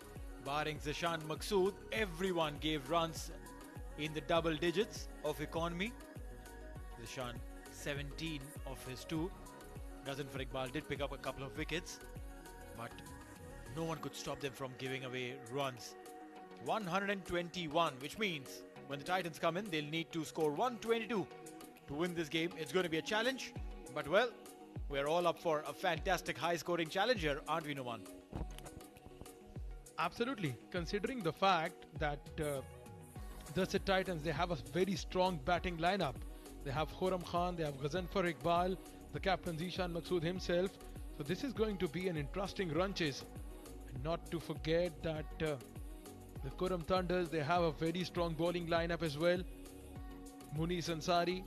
Barring Zishan Maqsood, everyone gave runs in the double digits of economy. Zishan 17 of his 2. Ghazanfar Iqbal did pick up a couple of wickets, but no one could stop them from giving away runs. 121, which means when the Titans come in, they'll need to score 122 to win this game. It's going to be a challenge, but well, we're all up for a fantastic high-scoring challenge here, aren't we, Numan? Absolutely. Considering the fact that the Titans, they have a very strong batting lineup. They have Khurram Khan, they have Ghazanfar Iqbal, the captain Zishan Maqsood himself. So this is going to be an interesting run chase. And not to forget that the Qurum Thunders, they have a very strong bowling lineup as well. Munis Ansari,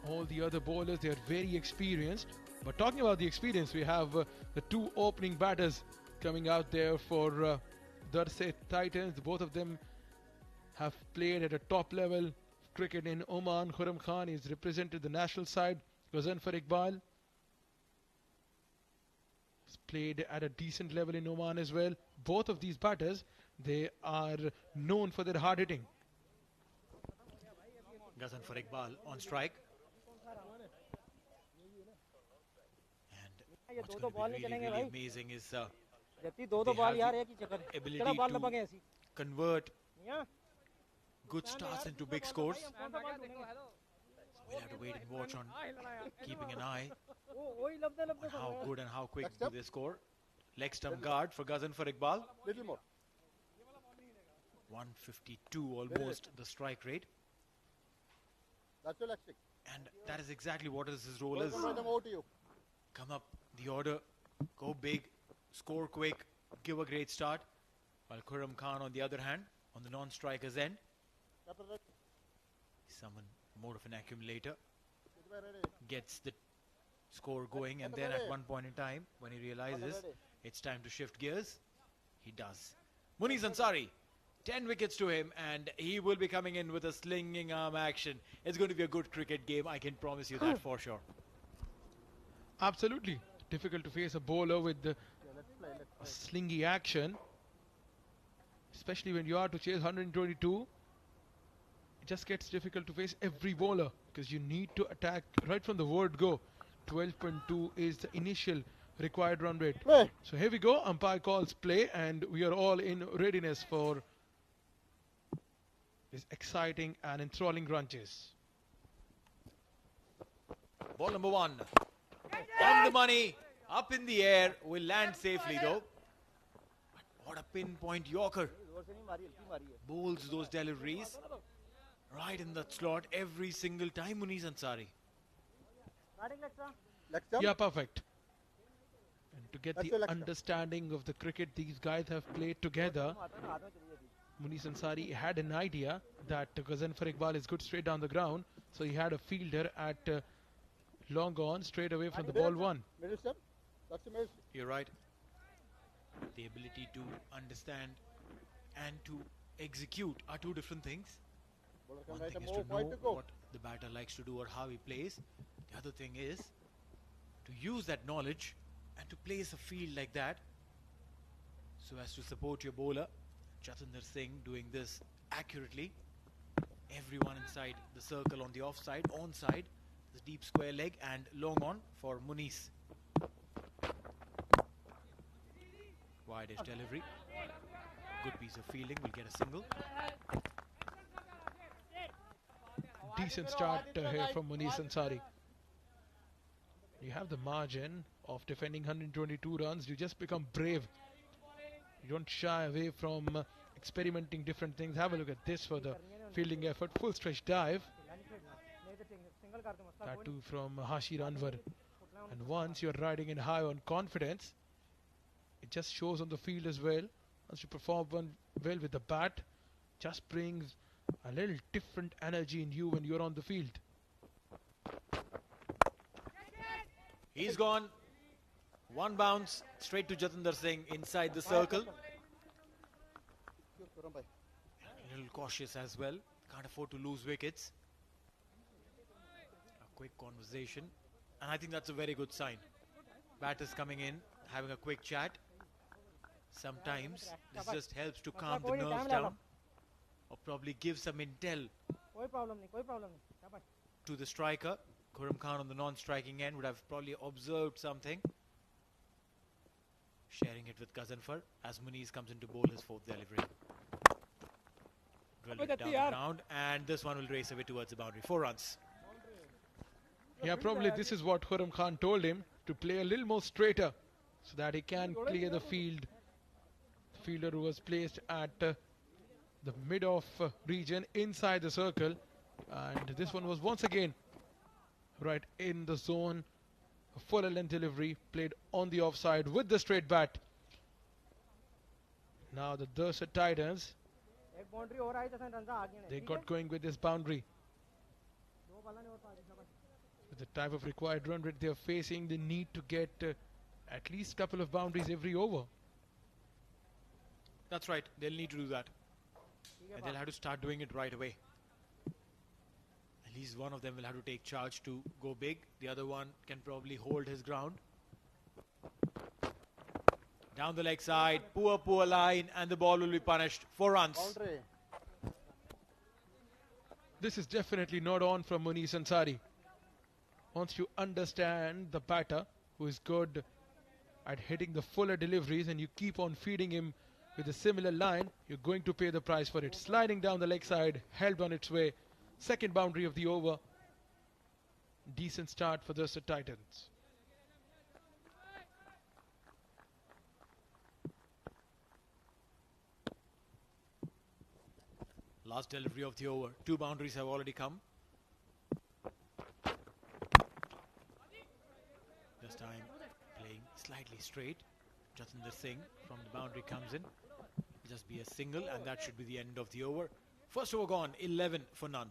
all the other bowlers, they are very experienced. But talking about the experience, we have the 2 opening batters coming out there for Darsait Titans. Both of them have played at a top level cricket in Oman. Khurram Khan is represented the national side. Ghazanfar Iqbal has played at a decent level in Oman as well. Both of these batters, they are known for their hard hitting. Ghazanfar Iqbal on strike. And what's going to be really amazing is they have the ability to convert good starts into big scores. We'll have to wait and watch on keeping an eye on how good and how quick do they score. Leg stump guard for Ghazanfar Iqbal. Little more. 152 almost the strike rate. That's your electric. And that is exactly what his role is. Come up the order, go big, score quick, give a great start. While Khurram Khan, on the other hand, on the non-striker's end, someone more of an accumulator, gets the score going, and then at one point in time, when he realizes it's time to shift gears, he does. Munis Ansari, 10 wickets to him, and he will be coming in with a slinging arm action. It's going to be a good cricket game, I can promise you that for sure. Absolutely. Difficult to face a bowler with a slingy action, especially when you are to chase 122. It just gets difficult to face every bowler because you need to attack right from the word go. 12.2 is the initial required run rate. Play. So here we go. Umpire calls play, and we are all in readiness for this exciting and enthralling run chase. Ball number 1. On the money, up in the air, will land safely though. But what a pinpoint Yorker. Bowls those deliveries right in the slot every single time, Munis Ansari. Yeah, perfect. And to get the understanding of the cricket these guys have played together, Munis Ansari had an idea that Ghazanfar Iqbal is good straight down the ground, so he had a fielder at long on straight away from the ball 1. You're right. The ability to understand and to execute are 2 different things. One thing is to know what the batter likes to do or how he plays. The other thing is to use that knowledge and to place a field like that so as to support your bowler. Jatinder Singh doing this accurately. Everyone inside the circle on the offside, onside. This deep square leg and long on for Munis. Wide-ish delivery. Good piece of fielding, will get a single. Decent start here from Munis Ansari. You have the margin of defending 122 runs. You just become brave. You don't shy away from experimenting different things. Have a look at this for the fielding effort. Full stretch dive. That too from Hashir Anwar. And once you're riding in high on confidence, it just shows on the field as well. Once you perform well with the bat, just brings a little different energy in you when you're on the field. He's gone. One bounce straight to Jatinder Singh inside the circle. A little cautious as well. Can't afford to lose wickets. A quick conversation. And I think that's a very good sign. Batters coming in, having a quick chat. Sometimes this just helps to calm the nerves down. Or probably give some intel to the striker. Qurum Khan on the non-striking end would have probably observed something. Sharing it with Ghaznfar as Muniz comes in to bowl his fourth delivery. Drill it down the ground, and this one will race away towards the boundary. 4 runs. Yeah, probably this is what Qurum Khan told him, to play a little more straighter so that he can clear the field. The fielder who was placed at the mid-off region inside the circle, and this one was once again right in the zone. A full length delivery played on the offside with the straight bat. Now the Darsait Titans, they got going with this boundary. With the type of required run rate they are facing, they need to get at least a couple of boundaries every over. That's right, they'll need to do that. And they'll have to start doing it right away. At least one of them will have to take charge to go big. The other one can probably hold his ground. Down the leg side, poor line, and the ball will be punished. 4 runs. This is definitely not on from Muniz Ansari. Once you understand the batter, who is good at hitting the fuller deliveries, and you keep on feeding him with a similar line, you're going to pay the price for it. Sliding down the leg side, held on its way. Second boundary of the over. Decent start for the Darsait Titans. Last delivery of the over. 2 boundaries have already come. This time playing slightly straight. Jatinder Singh from the boundary comes in. It'll just be a single, and that should be the end of the over. First over gone, 11 for none.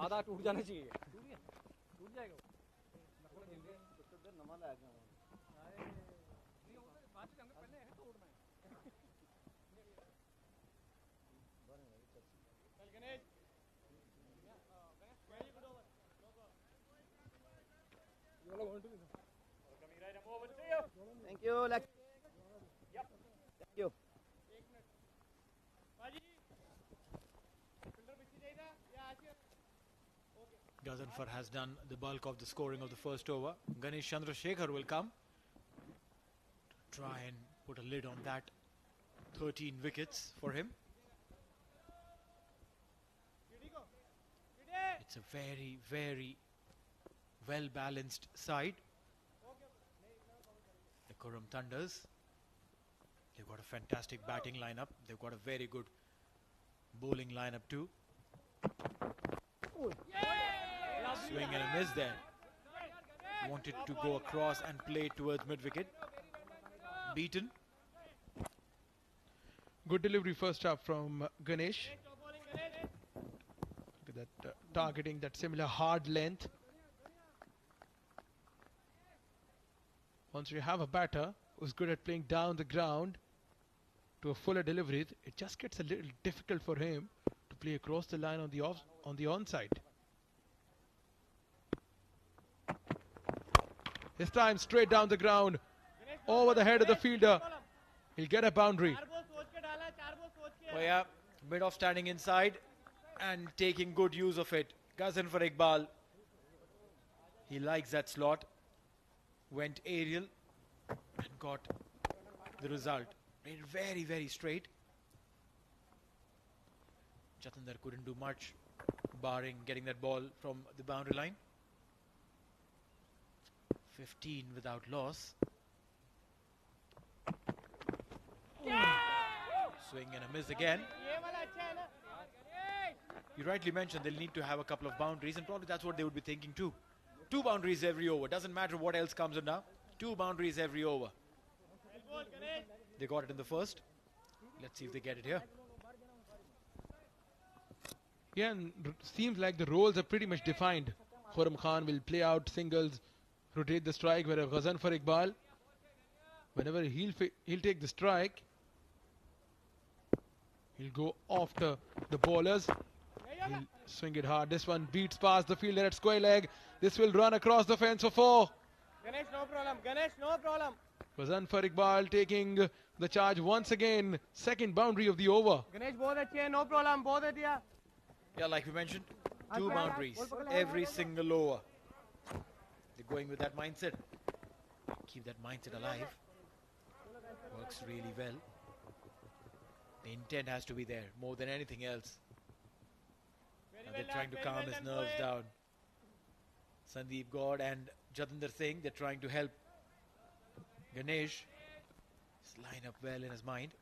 आधा टूट जाना चाहिए टूट जाएगा नमा ला गया पहले है तोड़ना Thank you. Yep. Thank you. Ghaznfar has done the bulk of the scoring of the first over. Ganesh Chandrasekhar will come to try and put a lid on that. 13 wickets for him. It's a very, very well-balanced side. The Qurum Thunders. They've got a fantastic batting lineup. They've got a very good bowling lineup too. Swing and a miss there. Wanted to go across and play towards mid-wicket. Beaten. Good delivery first up from Ganesh. Look at that, targeting that similar hard length. Once you have a batter who's good at playing down the ground to a fuller delivery, it just gets a little difficult for him to play across the line on the onside. This time straight down the ground, over the head of the fielder. He'll get a boundary. Oh yeah, bit of standing inside and taking good use of it. Ghaznfar Iqbal. He likes that slot. Went aerial and got the result. Played very, very straight. Jatinder couldn't do much, barring getting that ball from the boundary line. 15 without loss. Swing and a miss again. You rightly mentioned they'll need to have a couple of boundaries, and probably that's what they would be thinking too. 2 boundaries every over. Doesn't matter what else comes in now. 2 boundaries every over. They got it in the first. Let's see if they get it here. Yeah, and seems like the roles are pretty much defined. Qurum Khan will play out singles, rotate the strike, whereas Ghazan for Iqbal, whenever he'll take the strike, he'll go after the bowlers. He'll swing it hard. This one beats past the fielder at square leg. This will run across the fence for 4. Ganesh, no problem. Ganesh, no problem. Ghazan for Iqbal taking the charge once again. Second boundary of the over. Ganesh, both अच्छे हैं, no problem. both है Yeah, like we mentioned, 2 boundaries every single over. They're going with that mindset. Keep that mindset alive. Works really well. The intent has to be there more than anything else. And they're trying to calm his nerves down. Sandeep Gaud and Jatinder Singh, they're trying to help Ganesh line up well in his mind.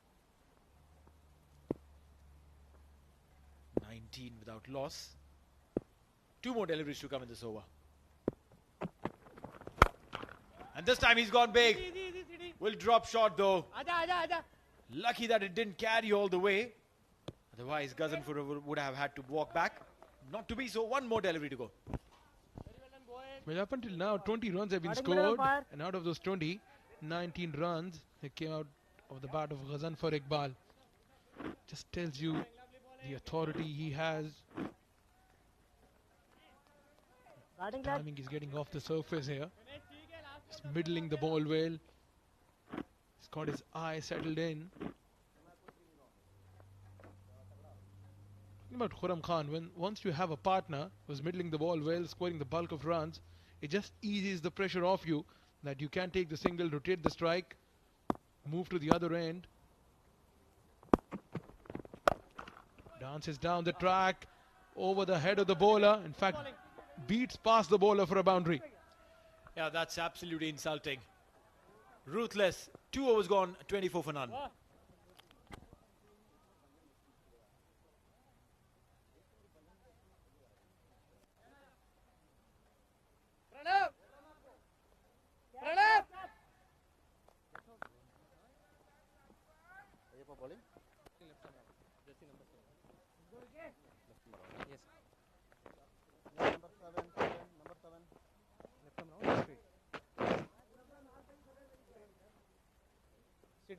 19 without loss. 2 more deliveries to come in this over. And this time he's gone big. Will drop short though. Lucky that it didn't carry all the way. Otherwise Ghazanfur would have had to walk back. Not to be so. 1 more delivery to go. Well, up until now, 20 runs have been scored, and out of those 20, 19 runs they came out of the bat of Ghazan for Iqbal. Just tells you the authority he has. Timing is getting off the surface here. Just middling the ball well. He's got his eye settled in. About Qurum Khan, once you have a partner who's middling the ball well, scoring the bulk of runs, it just eases the pressure off you that you can take the single, rotate the strike, move to the other end. Dances down the track, over the head of the bowler. In fact, beats past the bowler for a boundary. Yeah, that's absolutely insulting. Ruthless. 2 overs gone, 24 for none.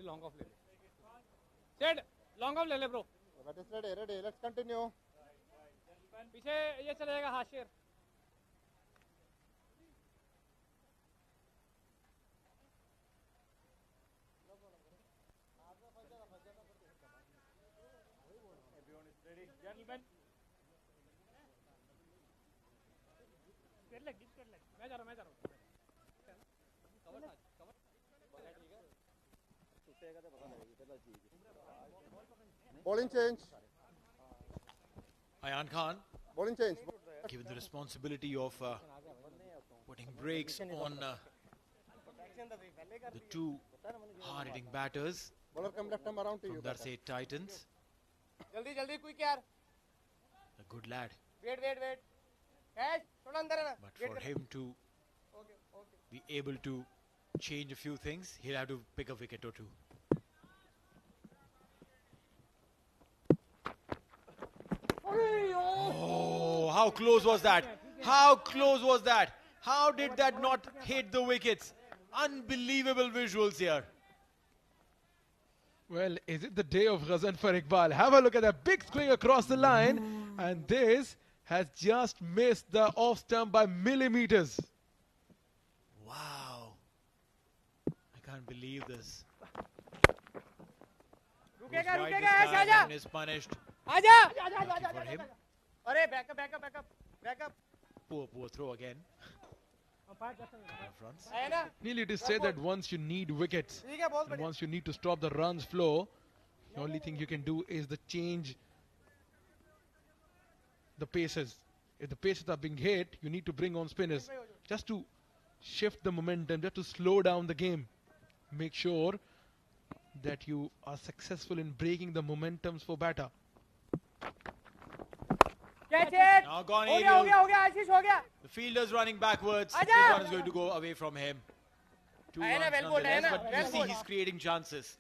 Long off ले ले Sid, long off ले ले bro. That is ready, ready. Let's continue. पीछे ये चलेगा Hashir. Everyone is ready. Gentlemen. कर ले मैं जा रहा हूँ. कवर था cover. Bowling change. Ayan Khan, Bowling change. given the responsibility of putting brakes on the 2 hard-hitting batters Bowler come left arm around to from you. Darsait Titans. जल्दी जल्दी quick यार. A good lad. Wait. Cash, थोड़ा अंदर है ना. But for him to be able to change a few things, he'll have to pick a wicket or 2. Oh, how close was that? How close was that? How did that not hit the wickets? Unbelievable visuals here. Well, is it the day of Ghazan for Iqbal? Have a look at that big swing across the line, and this has just missed the off stump by millimeters. Wow. I can't believe this. रुकेगा Wide रुकेगा this ऐसे time आजा. and is punished. आजा. Lucky for him. अरे backup. Poor throw again. Fronts. है ना. Nearly to say that once you need wickets, ठीक है बहुत and once you need to stop the runs flow, the only thing you can do is the change the paces. If the paces are being hit, you need to bring on spinners just to shift the momentum, just to slow down the game. Make sure that you are successful in breaking the momentums for batter. Catch it! Now gone हो aerial. गया, आशीष हो गया. The fielder's running backwards. This Aja! one is going to go away from him. 2 runs Aina, well bowled, nonetheless, Aina, but well you see bowled. he's creating chances.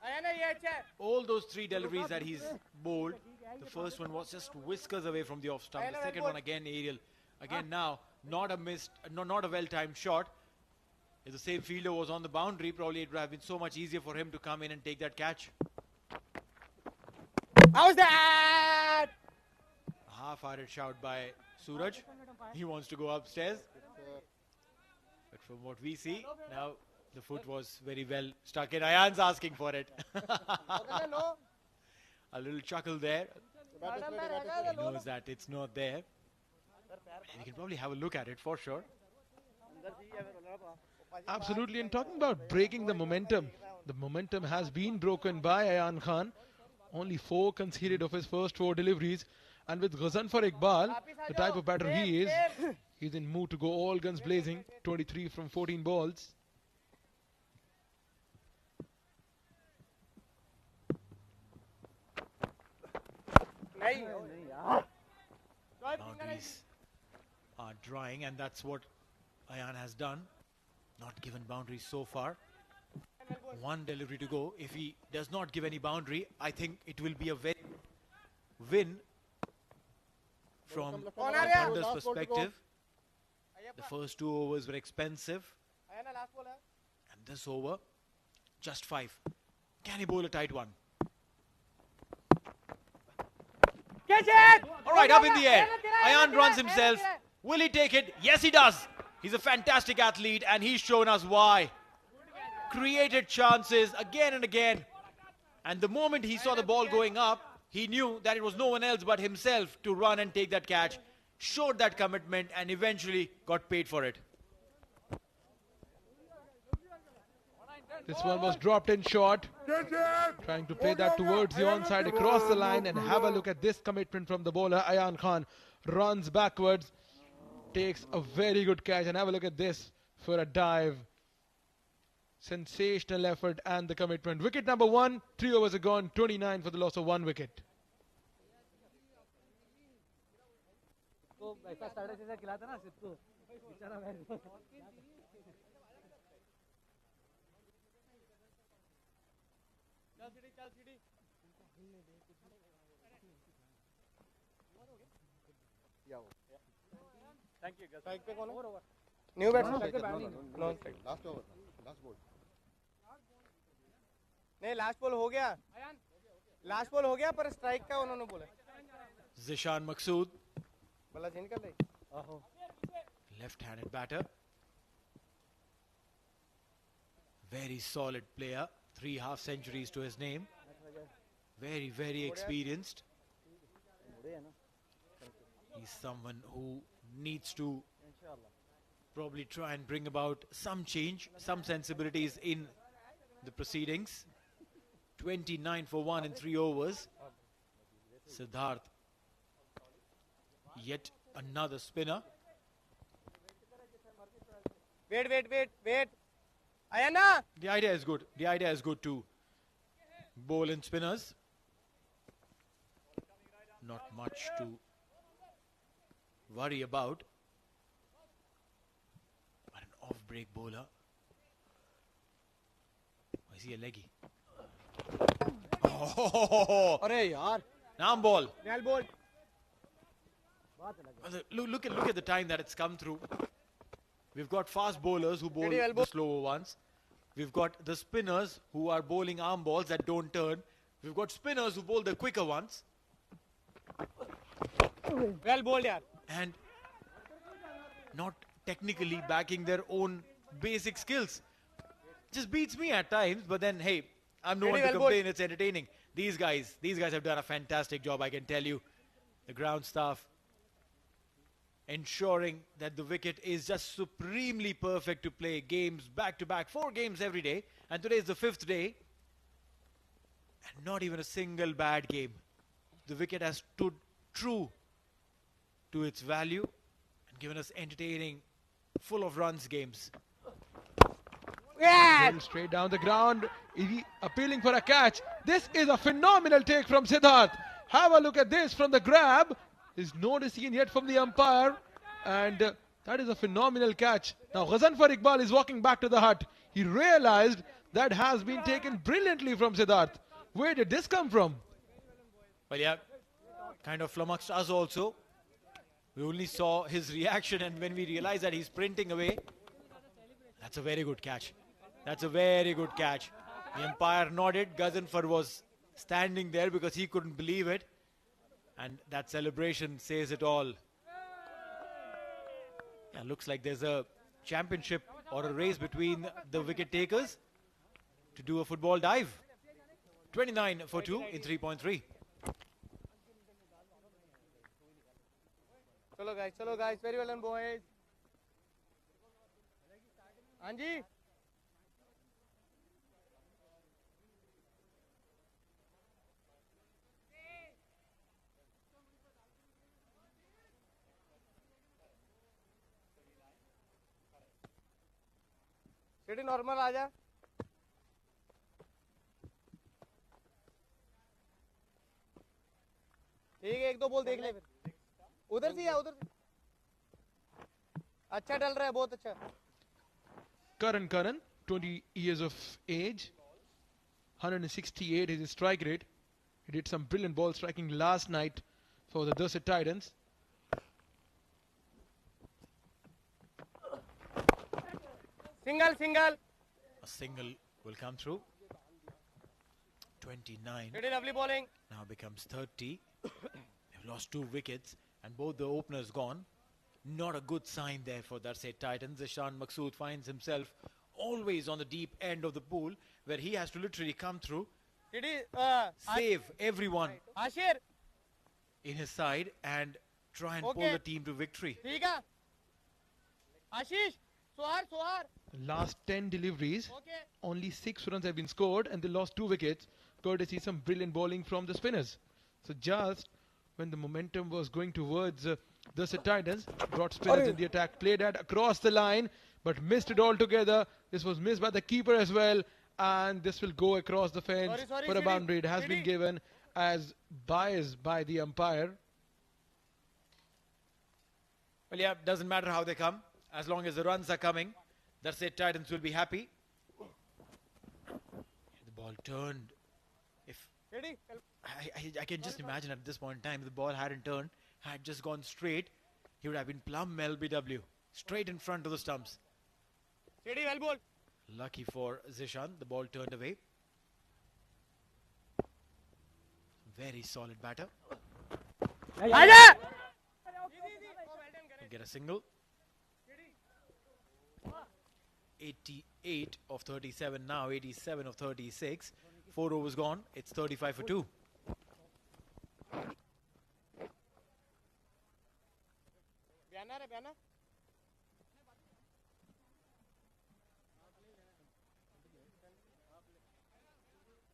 आया ना ये अच्छा है. All those 3 deliveries that he's bowled, the first one was just whiskers away from the off stump. The second one again aerial. Again now, not a missed, not a well-timed shot. If the same fielder was on the boundary, probably it would have been so much easier for him to come in and take that catch. How's that? Half-hearted shout by Suraj. He wants to go upstairs. But from what we see, now the foot was very well stuck in. Ayan's asking for it. A little chuckle there. He knows that it's not there. And we can probably have a look at it for sure. Absolutely, and talking about breaking the momentum has been broken by Ayan Khan. Only 4 conceded of his first 4 deliveries. And with Ghazanfar Iqbal, the type of batter he is, he's in mood to go all guns blazing. 23 from 14 balls. Boundaries are drying, and that's what Ayan has done. Not given boundaries so far. 1 delivery to go. If he does not give any boundary, I think it will be a very win from the Thunder's perspective. The first 2 overs were expensive, and this over, just 5. Can he bowl a tight one? Catch it! All right, up in the air. Ayan runs himself. Will he take it? Yes, he does. He's a fantastic athlete, and he's shown us why. Created chances again and again. And the moment he saw the ball going up, he knew that it was no one else but himself to run and take that catch. Showed that commitment and eventually got paid for it. This one was dropped in short. Trying to play that towards the onside across the line, and have a look at this commitment from the bowler. Ayan Khan runs backwards, takes a very good catch, and have a look at this for a dive. Sensational effort and the commitment. Wicket number 1, 3 overs are gone, 29 for the loss of 1 wicket. Thank you. New batsman. No. Last over. Last ball. नहीं last ball हो गया. Last ball हो गया पर strike का उन्होंने बोला. Zishan Maqsood, बल्ला जिन कर ले. left-handed batter. Very solid player. 3 half centuries to his name. Very, very experienced. He's someone who needs to probably try and bring about some change, some sensibilities in the proceedings. 29 for 1 in 3 overs. Siddharth, yet another spinner. Wait. Ayana! The idea is good. The idea is good to bowl in spinners. Not much to worry about. But an off-break bowler. Is he a leggy? Oh! अरे यार. Now ball. Real ball. Look at the time that it's come through. We've got fast bowlers who bowl Pretty well the slower ones. We've got the spinners who are bowling arm balls that don't turn. We've got spinners who bowl the quicker ones. Well bowled यार. And not technically backing their own basic skills. Just beats me at times, but then hey, I'm no one to complain. It's entertaining. These guys have done a fantastic job, I can tell you. The ground staff ensuring that the wicket is just supremely perfect to play games back to back, 4 games every day, and today is the 5th day, and not even a single bad game. The wicket has stood true to its value and given us entertaining, full of runs games. Ball straight down the ground, appealing for a catch. This is a phenomenal take from Siddharth. Have a look at this from the grab. There's no decision yet from the umpire, and that is a phenomenal catch. Now Ghazanfar Iqbal is walking back to the hut. He realized that has been taken brilliantly from Siddharth. Where did this come from? Well, yeah, kind of flummoxed us also. We only saw his reaction, and when we realized that he's sprinting away, that's a very good catch. That's a very good catch. The umpire nodded. Ghazanfar was standing there because he couldn't believe it. And that celebration says it all. Yeah, looks like there's a championship or a race between the wicket takers to do a football dive. 29 for 2 in 3.3. Chalo guys, very well done boys. Anji. सीढ़ी normal आ जा ठीक है एक दो ball देख ले फिर उधर से या उधर से अच्छा डल रहा है बहुत अच्छा Karan, 20 years of age, 168 is his strike rate. He did some brilliant ball striking last night for the Darsait Titans. Single. A single will come through. 29. Pretty lovely bowling. Now becomes 30. They've lost 2 wickets and both the openers gone. Not a good sign there for Darsait Titans. Ishan Maqsood finds himself always on the deep end of the pool where he has to literally come through, save everyone in his side and try and pull the team to victory. Ashish, Sohar. Last 10 deliveries, only 6 runs have been scored and they lost 2 wickets, courtesy some brilliant bowling from the spinners. So just when the momentum was going towards the Titans, brought spinners in the attack, played that across the line, but missed it altogether. This was missed by the keeper as well, and this will go across the fence for a boundary. It has been given as bias by the umpire. Well, yeah, doesn't matter how they come. As long as the runs are coming, Darsait Titans will be happy. The ball turned. If I can just imagine at this point in time, if the ball hadn't turned, had just gone straight, he would have been plumb LBW, straight in front of the stumps. Well ball. Lucky for Zishan, the ball turned away. Very solid batter. Get a single. 88 of 37 now, 87 of 36. 4 overs gone. It's 35 for 2.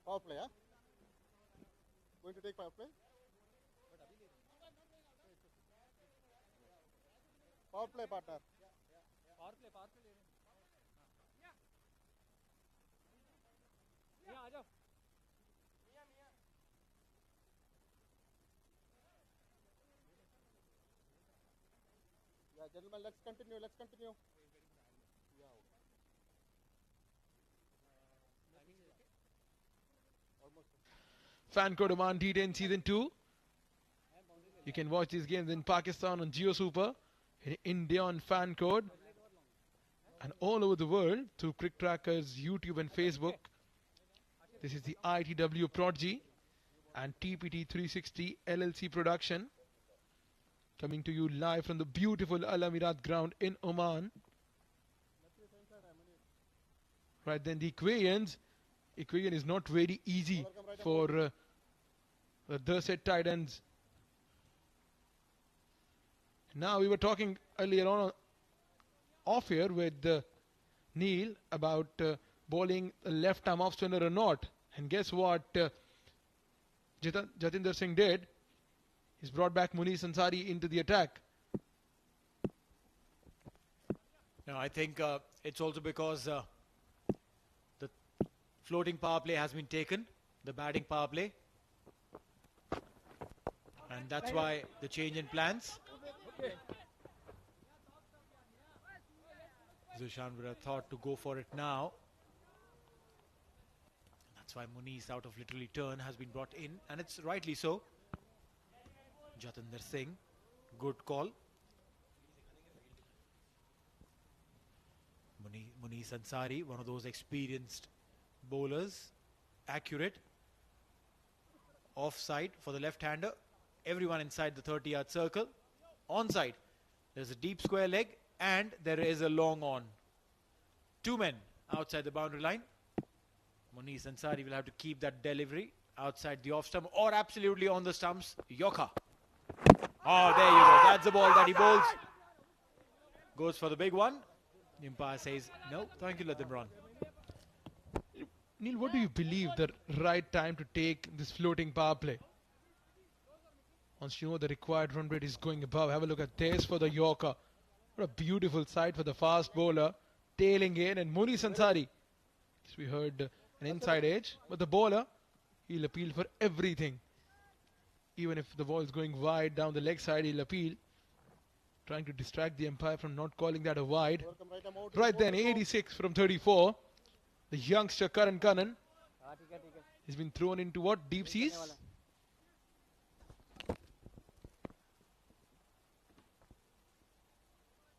Power play, huh? Going to take power play? Power play, partner. Power play. Yeah, gentlemen, let's continue. Yeah. Fan code Oman D10 Season 2. You can watch these games in Pakistan on Jio Super, in India on fan code, and all over the world through CricTracker's YouTube and Facebook. This is the ITW Prodigy and TPT 360 LLC production, coming to you live from the beautiful Al Amirat ground in Oman. Right then, the equation is not very easy for the Darsait Titans. Now, we were talking earlier on off here with Neil about bowling a left arm off spinner or not. And guess what Jatinder Singh did? He's brought back Munish Ansari into the attack. No, I think it's also because the floating power play has been taken, the batting power play. And that's why the change in plans. Zishan would have thought to go for it now. That's why Muniz, out of literally turn, has been brought in, and it's rightly so. Jatinder Singh, good call. Muniz Ansari, one of those experienced bowlers, accurate. Offside for the left-hander. Everyone inside the 30-yard circle. Onside. There's a deep square leg and there is a long on. 2 men outside the boundary line. Muniz Ansari will have to keep that delivery outside the off stump or absolutely on the stumps. Yoka. Oh, there you go. That's the ball that he bowls. Goes for the big one. The umpire says, no, thank you, let them run. Neil, what do you believe the right time to take this floating power play? Once you know the required run rate is going above, have a look at this for the Yorker. What a beautiful sight for the fast bowler. Tailing in, and Muniz Ansari. We heard an inside edge, but the bowler, he'll appeal for everything. Even if the ball is going wide down the leg side, he'll appeal. Trying to distract the umpire from not calling that a wide. Right then, 86 from 34. The youngster Karan Kannan has been thrown into what? Deep seas?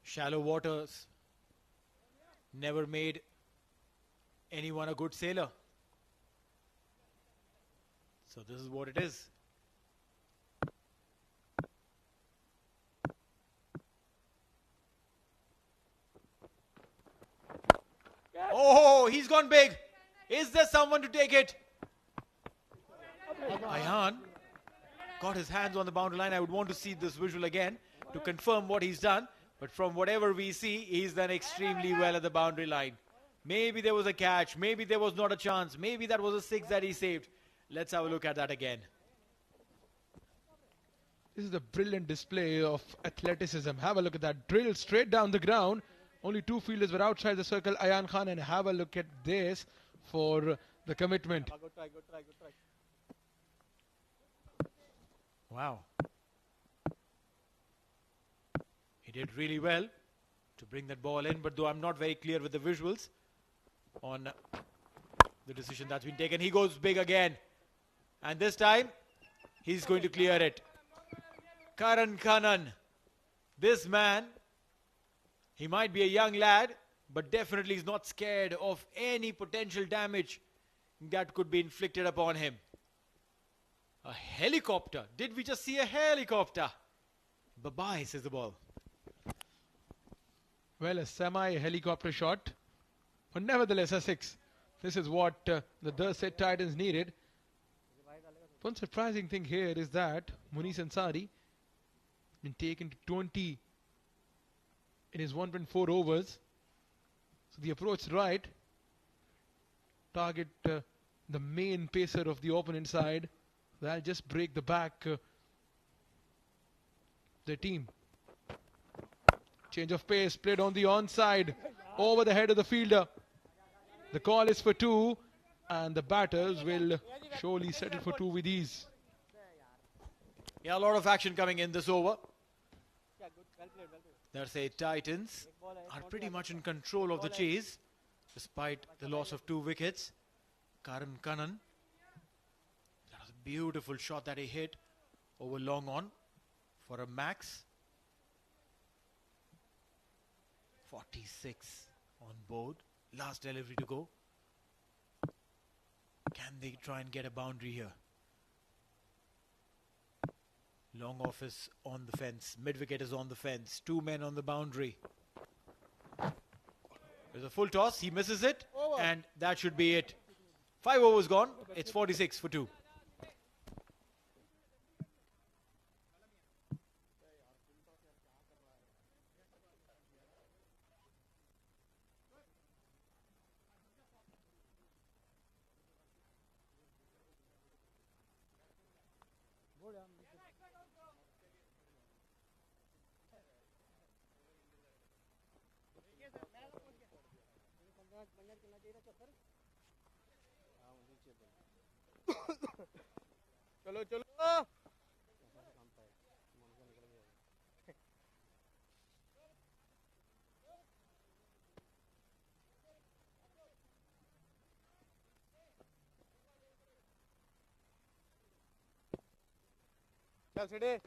Shallow waters never made anyone a good sailor. So this is what it is. Oh, he's gone big. Is there someone to take it? Ayhan got his hands on the boundary line. I would want to see this visual again to confirm what he's done. But from whatever we see, he's done extremely well at the boundary line. Maybe there was a catch. Maybe there was not a chance. Maybe that was a 6 that he saved. Let's have a look at that again. This is a brilliant display of athleticism. Have a look at that. Drill straight down the ground. Only 2 fielders were outside the circle, Ayan Khan, and have a look at this for the commitment. Good try, good try, good try. Wow. He did really well to bring that ball in, but though I'm not very clear with the visuals on the decision that's been taken. He goes big again. And this time, he's going to clear it. Karan Kannan. This man, he might be a young lad, but definitely is not scared of any potential damage that could be inflicted upon him. A helicopter. Did we just see a helicopter? Bye-bye, says the ball. Well, a semi-helicopter shot, but nevertheless a 6. This is what the Darsait Titans needed. One surprising thing here is that Muniz Ansari been taken to 20 in his 1.4 overs. So the approach is right. Target the main pacer of the opponent side. That'll just break the back the team. Change of pace played on the onside over the head of the fielder. The call is for 2 and the batters will surely settle for 2 with ease. Yeah, a lot of action coming in this over. Darsait Titans are pretty much in control of the chase despite the loss of 2 wickets. Karan Kannan, that was a beautiful shot that he hit over long on for a max. 46 on board. Last delivery to go. Can they try and get a boundary here? Long off is on the fence. Mid wicket is on the fence. 2 men on the boundary. There's a full toss. He misses it. And that should be it. 5 overs gone. It's 46 for 2. चलो चलो चल सीढ़े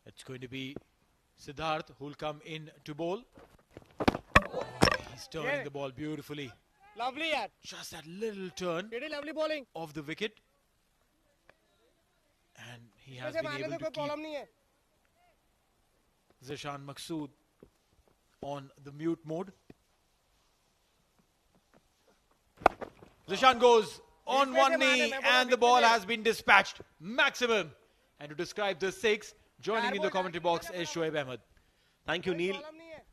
It's going to be Siddharth who will come in to bowl. He's turning the ball beautifully. lovely यार Just that little turn सीढ़े lovely bowling of the wicket. And he has वैसे been मारने able तो to कोई keep problem नहीं है Zishan Maqsood on the mute mode. Zishan goes on one knee and the ball has been dispatched. Maximum. And to describe the six, joining in the commentary box is Shoaib Ahmed. Thank you, Neil.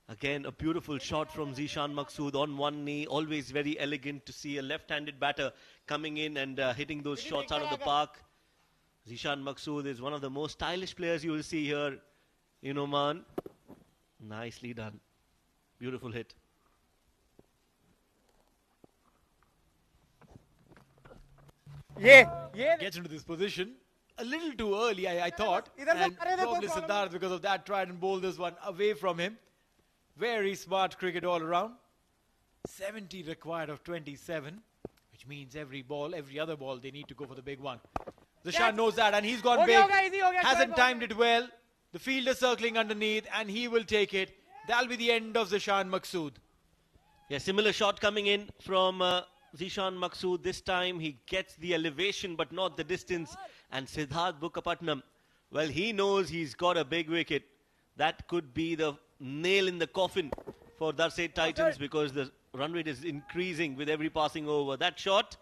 Again, a beautiful shot from Zishan Maqsood on one knee. Always very elegant to see a left-handed batter coming in and hitting those shots out of the park. Zishan Maqsood is one of the most stylish players you will see here in Oman. Nicely done. Beautiful hit. Gets into this position a little too early, I thought. And probably Siddharth, because of that, tried and bowled this one away from him. Very smart cricket all around. 70 required of 27, which means every other ball, they need to go for the big one. Zishan knows that, and he's gone big. Hasn't timed it well. The fielder circling underneath, and he will take it. That'll be the end of Zishan Maqsood. Yeah, similar shot coming in from Zishan Maqsood. This time he gets the elevation but not the distance. And Siddharth Bukkapatnam, well, he knows he's got a big wicket. That could be the nail in the coffin for Darsait Titans because the run rate is increasing with every passing over. That shot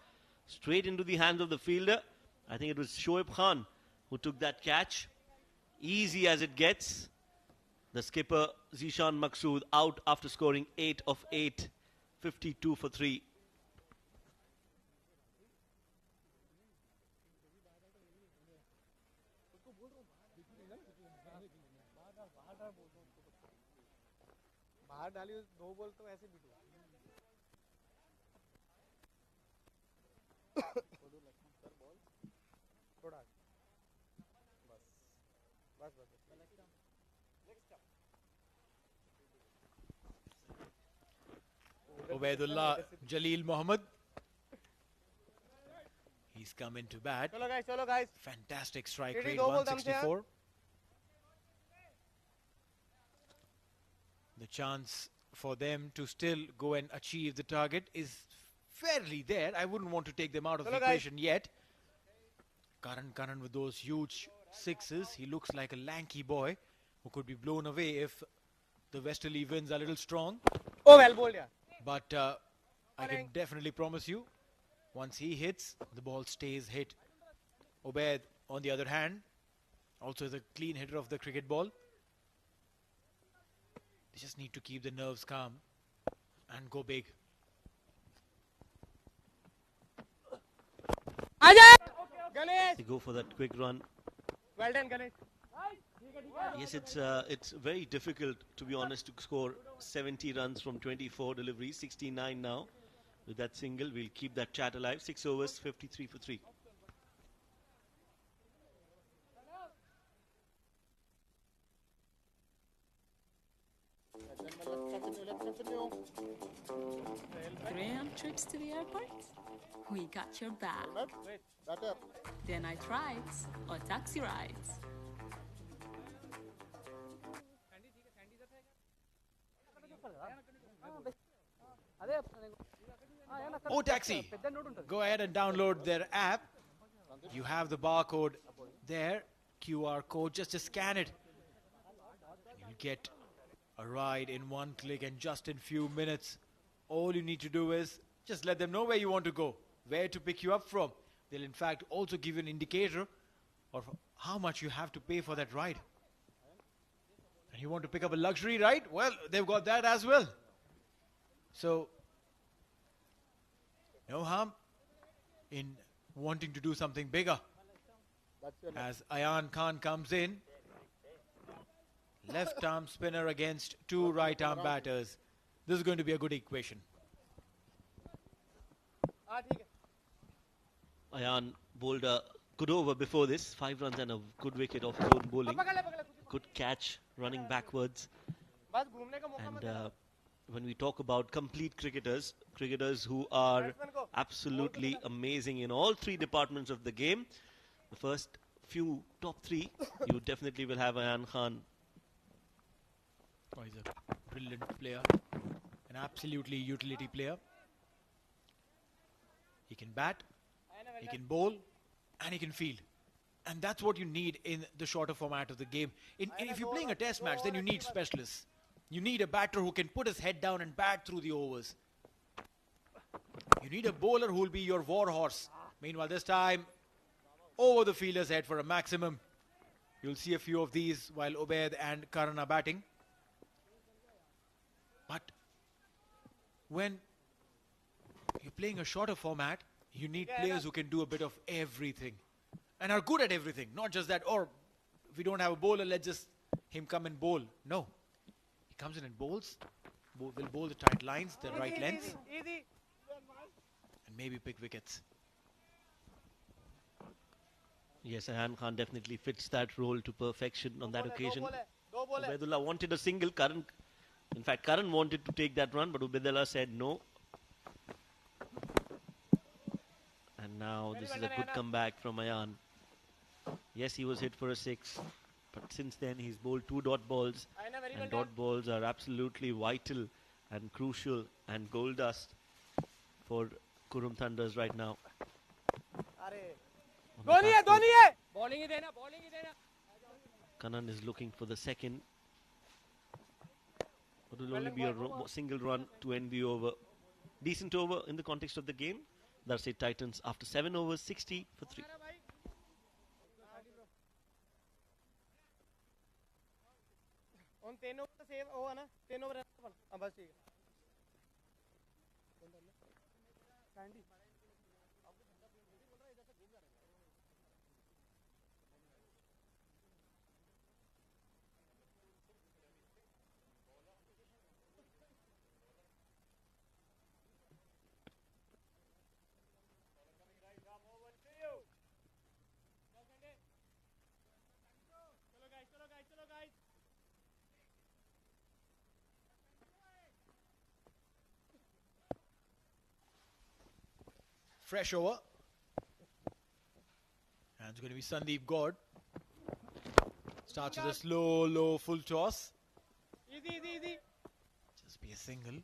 straight into the hands of the fielder. I think it was Shoaib Khan who took that catch. Easy as it gets. The skipper Zishan Maqsood out after scoring 8 of 8. 52 for 3. बाहर डाली दो ball तो ऐसे भी थोड़ा बस Ubaidullah Jalil Mohammed. He's come into bat. चलो guys. Fantastic strike rate, 164. The chance for them to still go and achieve the target is fairly there. I wouldn't want to take them out of the equation yet. Karan with those huge sixes. He looks like a lanky boy who could be blown away if the westerly winds are a little strong. Oh, well bowled, yeah. But I can definitely promise you, once he hits, the ball stays hit. Ubaid, on the other hand, also is a clean hitter of the cricket ball. They just need to keep the nerves calm and go big. They go for that quick run. Well done, Ganesh. Yes, it's very difficult, to be honest, to score 70 runs from 24 deliveries, 69 now. With that single, we'll keep that chat alive. 6 overs, 53 for 3. Graham trips to the airport? We got your back. Day night rides or taxi rides. Oh, taxi! Go ahead and download their app. You have the barcode there, QR code. Just scan it. You'll get a ride in one click and just in few minutes. All you need to do is just let them know where you want to go, where to pick you up from. They'll in fact also give you an indicator of how much you have to pay for that ride. And you want to pick up a luxury ride? Well, they've got that as well. So, no harm in wanting to do something bigger. As Ayan Khan comes in, Left arm spinner against two right arm batters. This is going to be a good equation. Ayan bowled a good over before this. 5 runs and a good wicket off his own bowling. Good catch running backwards. And when we talk about complete cricketers who are absolutely amazing in all three departments of the game, the first few top three, you definitely will have Ayan Khan. Oh, he's a brilliant player, an absolutely utility player. He can bat, he can bowl, and he can field. And that's what you need in the shorter format of the game. If you're playing a test match, then you need specialists. You need a batter who can put his head down and bat through the overs. You need a bowler who will be your war horse. Meanwhile, this time, over the fielder's head for a maximum. You'll see a few of these while Ubaid and Karan are batting. But when you're playing a shorter format, you need players who can do a bit of everything and are good at everything. Not just that, or if we don't have a bowler, let's just him come and bowl. No. He comes in and bowls. Will bowl the tight lines, the right length, and maybe pick wickets. Yes, Ayan Khan definitely fits that role to perfection on that occasion. Ubaidullah wanted a single. Karan wanted to take that run, but Ubaidullah said no. And now this is a good comeback from Ayan. Yes, he was hit for a 6, but since then he's bowled 2 dot balls, and dot balls are absolutely vital and crucial and gold dust for Qurum Thunders right now. Kannan is looking for the second. It will only be a single run to end the over. Decent over in the context of the game. Darsait Titans after 7 overs, 60 for 3. Fresh over. And it's going to be Sandeep Gaur. Starts with a slow, low, full toss. Just be a single.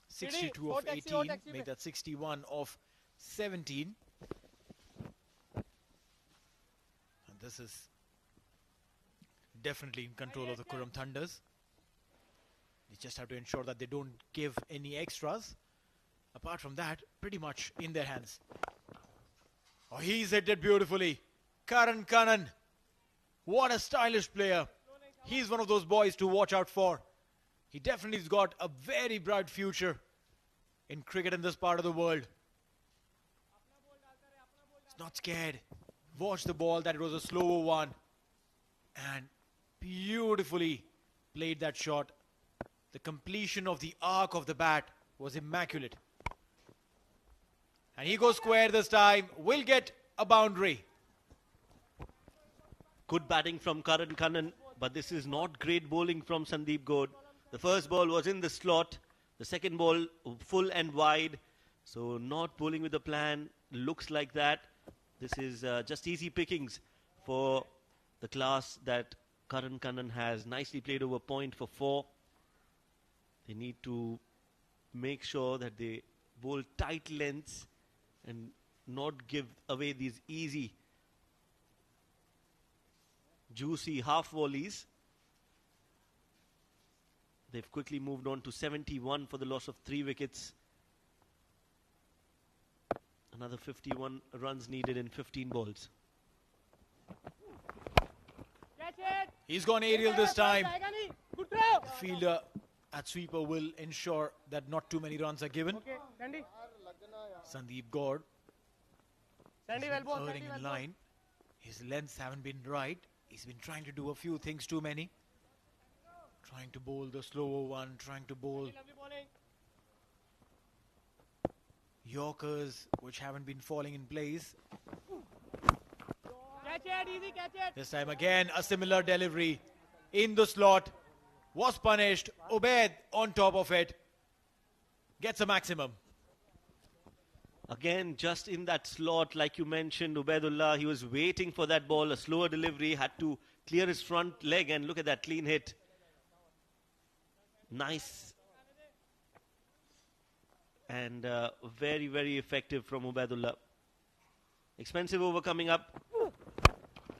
62 of 18. Make that 61 of 17. And this is definitely in control of the Qurum Thunders. They just have to ensure that they don't give any extras. Apart from that, pretty much in their hands. Oh, he's hit it beautifully. Karan Kannan. What a stylish player. He's one of those boys to watch out for. He definitely has got a very bright future in cricket in this part of the world. He's not scared. Watch the ball, that it was a slower one. And beautifully played that shot. The completion of the arc of the bat was immaculate. And he goes square this time. Will get a boundary. Good batting from Karan Kannan, but this is not great bowling from Sandeep Gaur. The first ball was in the slot. The second ball full and wide. So not bowling with a plan. Looks like that. This is just easy pickings for the class that Karan Kannan has. Nicely played over point for 4. They need to make sure that they bowl tight lengths and not give away these easy, juicy half volleys. They've quickly moved on to 71 for the loss of 3 wickets. Another 51 runs needed in 15 balls. He's gone aerial this time. The fielder at sweeper will ensure that not too many runs are given. Sandeep Gaur is earning in line. His lengths haven't been right. He's been trying to do a few things too many. Trying to bowl the slower one, trying to bowl Yorkers which haven't been falling in place. Catch it, easy, catch it. This time again, a similar delivery in the slot. Was punished. Ubaid on top of it. Gets a maximum. Again, just in that slot, like you mentioned, Ubaidullah, he was waiting for that ball. A slower delivery, had to clear his front leg, and look at that clean hit. Nice. And very, very effective from Ubaidullah. Expensive over coming up.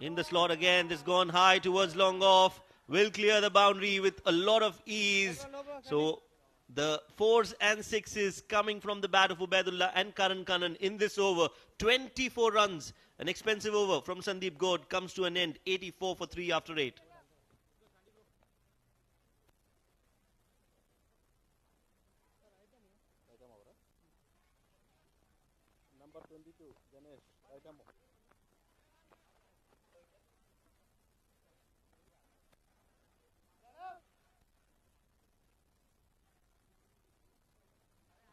In the slot again, this gone high towards long off. Will clear the boundary with a lot of ease. So the 4s and 6s coming from the bat of Ubaidullah and Karan Kannan in this over. 24 runs. An expensive over from Sandeep Gode comes to an end. 84 for 3 after 8. Number 22, Ganesh, right arm.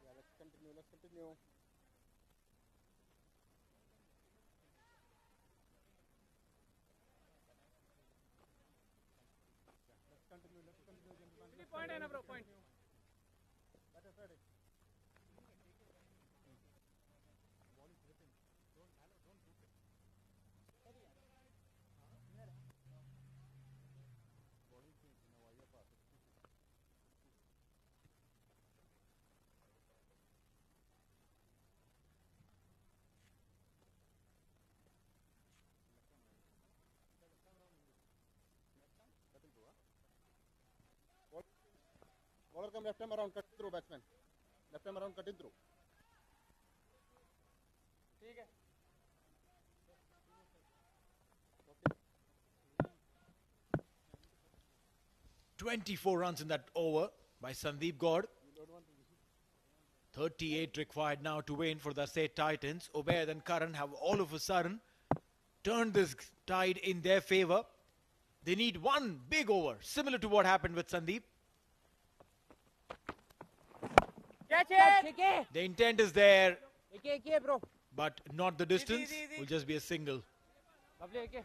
Yeah, let's continue. Point hai na bro, point. That is ready. Bowler come left arm around, cut through batsman. Left arm around, cut it through. ठीक है. 24 runs in that over by Sandeep Gode. 38 required now to win for the Darsait Titans. Ubaid and Karan have all of a sudden turned this tide in their favour. They need one big over, similar to what happened with Sandeep. Catch it. The intent is there, Okay, bro. but not the distance. Easy. Will just be a single. Lovely, okay.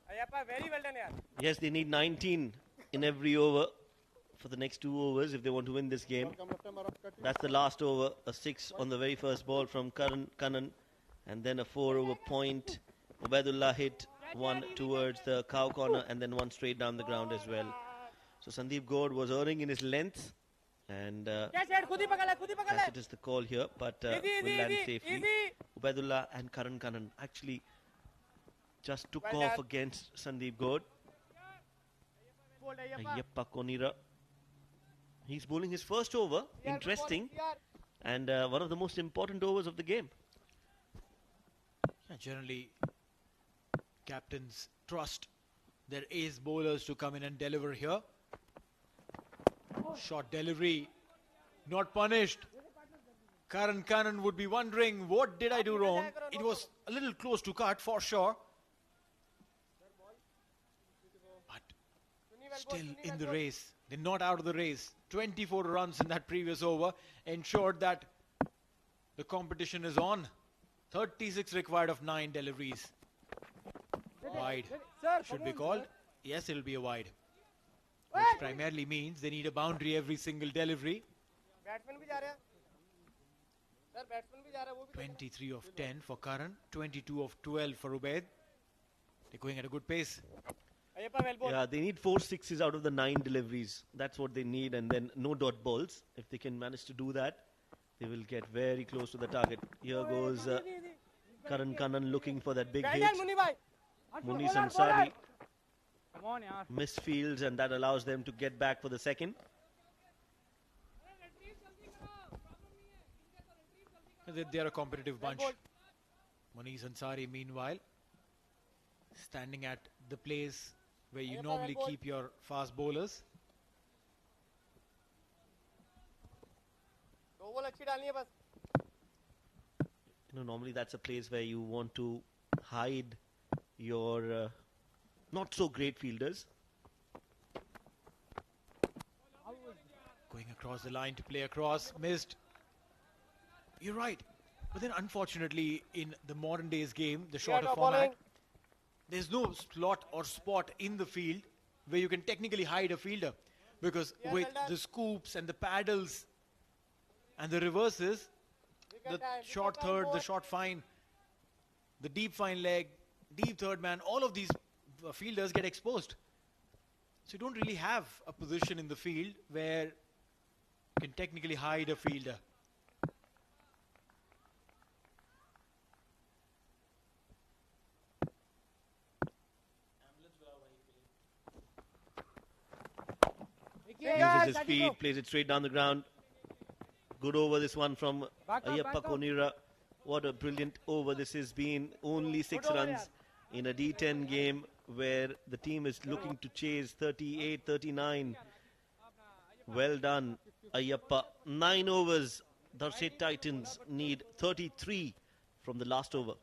Ayappa, very well done, yaar. Yes, they need 19 in every over for the next 2 overs if they want to win this game. Come left arm around, cut it. That's the last over. A 6 on the very first ball from Karan Kannan. And then a 4 over point. Ubaidullah hit one towards the cow corner and then one straight down the ground as well. So Sandeep Gode was erring in his length. And Darsait is the call here, but will land safely. Ubaidullah and Karan Kannan actually just took off against Sandeep Gode. Ayyappa Konira. He's bowling his first over. Interesting. And one of the most important overs of the game. Yeah, generally, captains trust their ace bowlers to come in and deliver here. Short delivery, not punished. Karan Kannan would be wondering, what did I do wrong? It was a little close to cut for sure. But still in the race. They're not out of the race. 24 runs in that previous over ensured that the competition is on. 36 required of 9 deliveries. Wide. Should be called. Yes, it'll be a wide. Which primarily means they need a boundary every single delivery. 23 of 10 for Karan, 22 of 12 for Ubaid. They're going at a good pace. Yeah, they need 4 6s out of the 9 deliveries. That's what they need, and then no dot balls. If they can manage to do that, they will get very close to the target. Here goes Karan Kannan looking for that big hit. Muniz Ansari misfields, and that allows them to get back for the second. They are a competitive bunch. Muniz Ansari, meanwhile, standing at the place where you normally keep your fast bowlers. Normally that's a place where you want to hide your not so great fielders. Going across the line to play across. Missed. You're right. But then unfortunately, in the modern days game, the shorter format, there's no slot or spot in the field where you can technically hide a fielder. Because with the scoops and the paddles and the reverses, the short third, the short fine, the deep fine leg, deep third man, all of these fielders get exposed. So you don't really have a position in the field where you can technically hide a fielder. Uses his feet, plays it straight down the ground. Good over this one from Ayyappa Konira. What a brilliant over this has been. Only 6 runs in a D10 game where the team is looking to chase 38, 39. Well done, Ayyappa. 9 overs. Darsait Titans need 33 from the last over.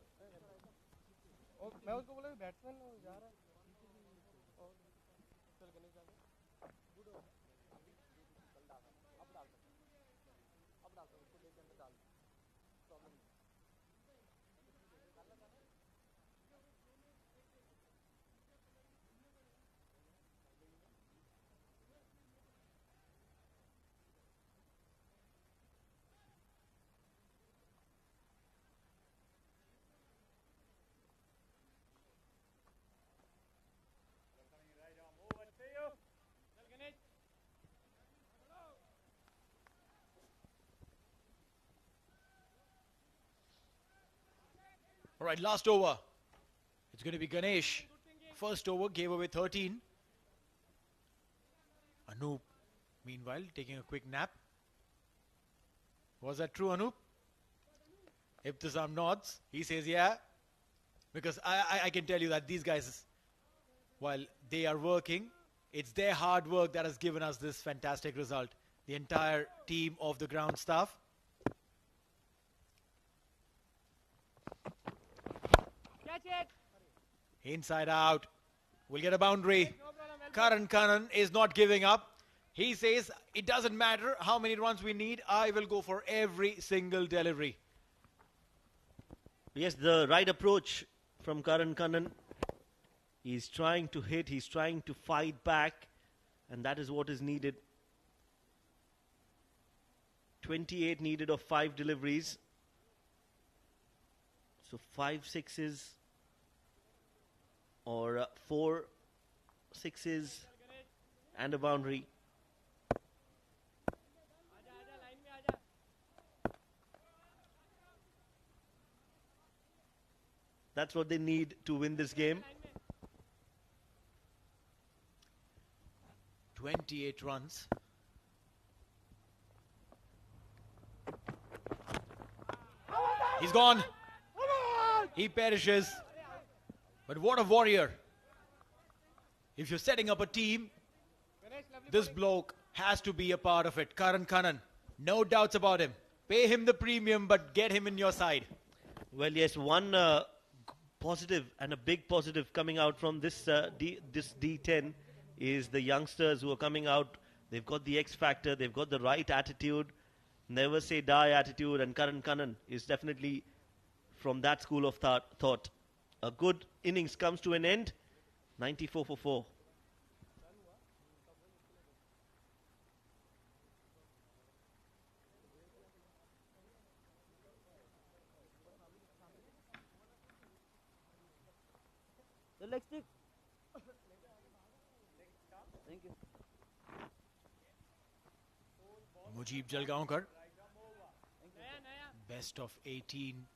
All right, last over. It's going to be Ganesh. First over gave away 13. Anup, meanwhile, taking a quick nap. Was that true, Anup? Ibtisam nods. He says, yeah. Because I can tell you that these guys, while they are working, it's their hard work that has given us this fantastic result. The entire team of the ground staff. Inside out. We'll get a boundary. Karan Kannan is not giving up. He says, it doesn't matter how many runs we need. I will go for every single delivery. Yes, the right approach from Karan Kannan. He's trying to hit. He's trying to fight back. And that is what is needed. 28 needed of 5 deliveries. So 5 sixes. Or 4 sixes and a boundary. That's what they need to win this game. 28 runs. He's gone. He perishes. But what a warrior. If you're setting up a team, this bloke has to be a part of it. Karan Kannan, no doubts about him. Pay him the premium, but get him in your side. Well, yes, one positive and a big positive coming out from this D10 is the youngsters who are coming out. They've got the X factor. They've got the right attitude. Never say die attitude. And Karan Kannan is definitely from that school of thought. A good innings comes to an end. 94 for 4. The leg stick. Thank you. Mujib Jalgaonkar. Best of 18.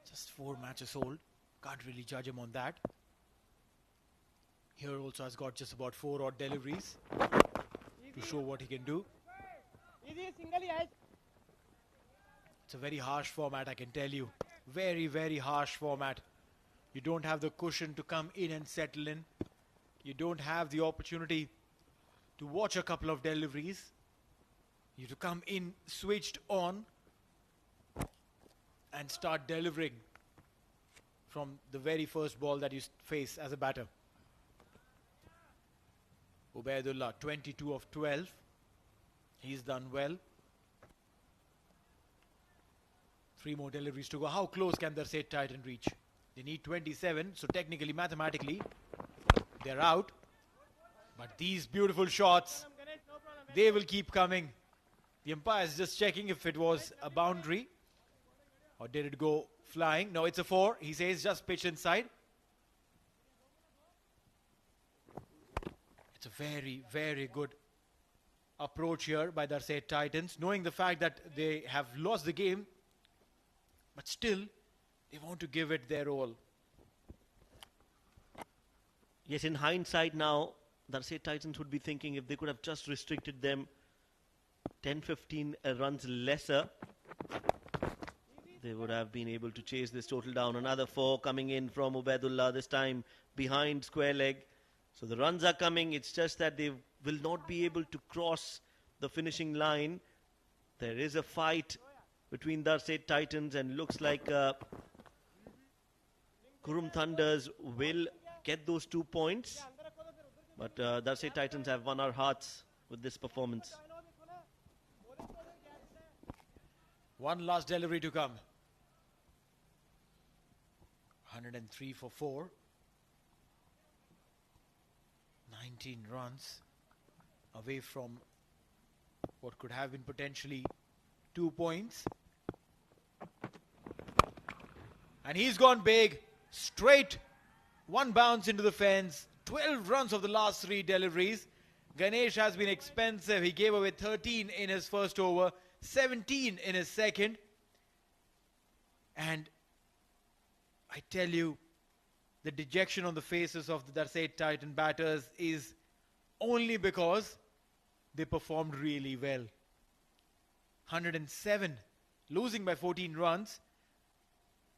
Just 4 matches old. Can't really judge him on that. Here also has got just about 4 odd deliveries to show what he can do. It's a very harsh format, I can tell you. Very, very harsh format. You don't have the cushion to come in and settle in. You don't have the opportunity to watch a couple of deliveries. You have to come in switched on and start delivering from the very first ball that you face as a batter. Ubaidullah, 22 of 12. He's done well. 3 more deliveries to go. How close can Darsait Titan reach? They need 27, so technically, mathematically, they're out. But these beautiful shots, they will keep coming. The umpire is just checking if it was a boundary or did it go flying. No, it's a 4. He says just pitch inside. It's a very, very good approach here by Darsait Titans, knowing the fact that they have lost the game, but still they want to give it their all. Yes, in hindsight now, Darsait Titans would be thinking if they could have just restricted them 10-15 runs lesser, they would have been able to chase this total down. Another 4 coming in from Ubaidullah, this time behind square leg. So the runs are coming, it's just that they will not be able to cross the finishing line. There is a fight between Darsait Titans, and looks like Qurum Thunders will get those 2 points. But Darsait Titans have won our hearts with this performance. One last delivery to come. 103 for 4. 19 runs away from what could have been potentially 2 points. And he's gone big. Straight. One bounce into the fence. 12 runs of the last 3 deliveries. Ganesh has been expensive. He gave away 13 in his first over, 17 in his second. And I tell you, the dejection on the faces of the Darsait Titan batters is only because they performed really well. 107, losing by 14 runs.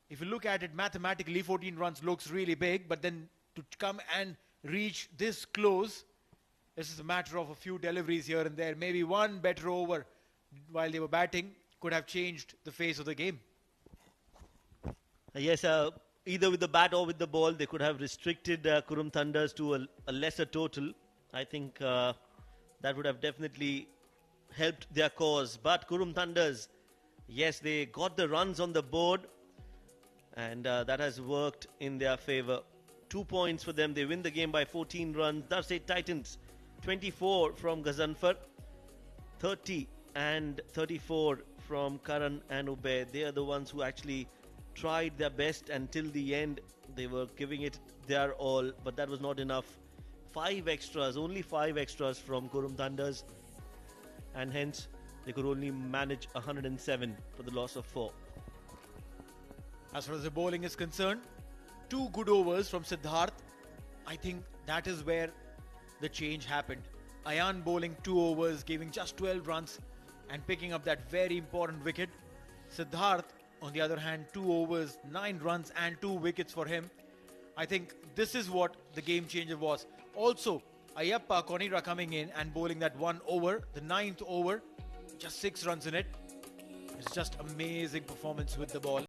If you look at it mathematically, 14 runs looks really big, but then to come and reach this close, this is a matter of a few deliveries here and there. Maybe one better over while they were batting could have changed the face of the game. Yes, either with the bat or with the ball, they could have restricted Qurum Thunders to a lesser total. I think that would have definitely helped their cause. But Qurum Thunders, yes, they got the runs on the board, and that has worked in their favor. 2 points for them. They win the game by 14 runs. Darsait Titans, 24 from Ghazanfar, 30 and 34 from Karan and Ubaid. They are the ones who actually tried their best until the end. They were giving it their all, but that was not enough. 5 extras, only 5 extras from Qurum Thunders, and hence they could only manage 107 for the loss of 4. As far as the bowling is concerned, 2 good overs from Siddharth. I think that is where the change happened. Ayan bowling 2 overs, giving just 12 runs and picking up that very important wicket. Siddharth, on the other hand, 2 overs, 9 runs and 2 wickets for him. I think this is what the game changer was. Also, Ayappa Konira coming in and bowling that 1 over, the 9th over, just 6 runs in it. It's just amazing performance with the ball.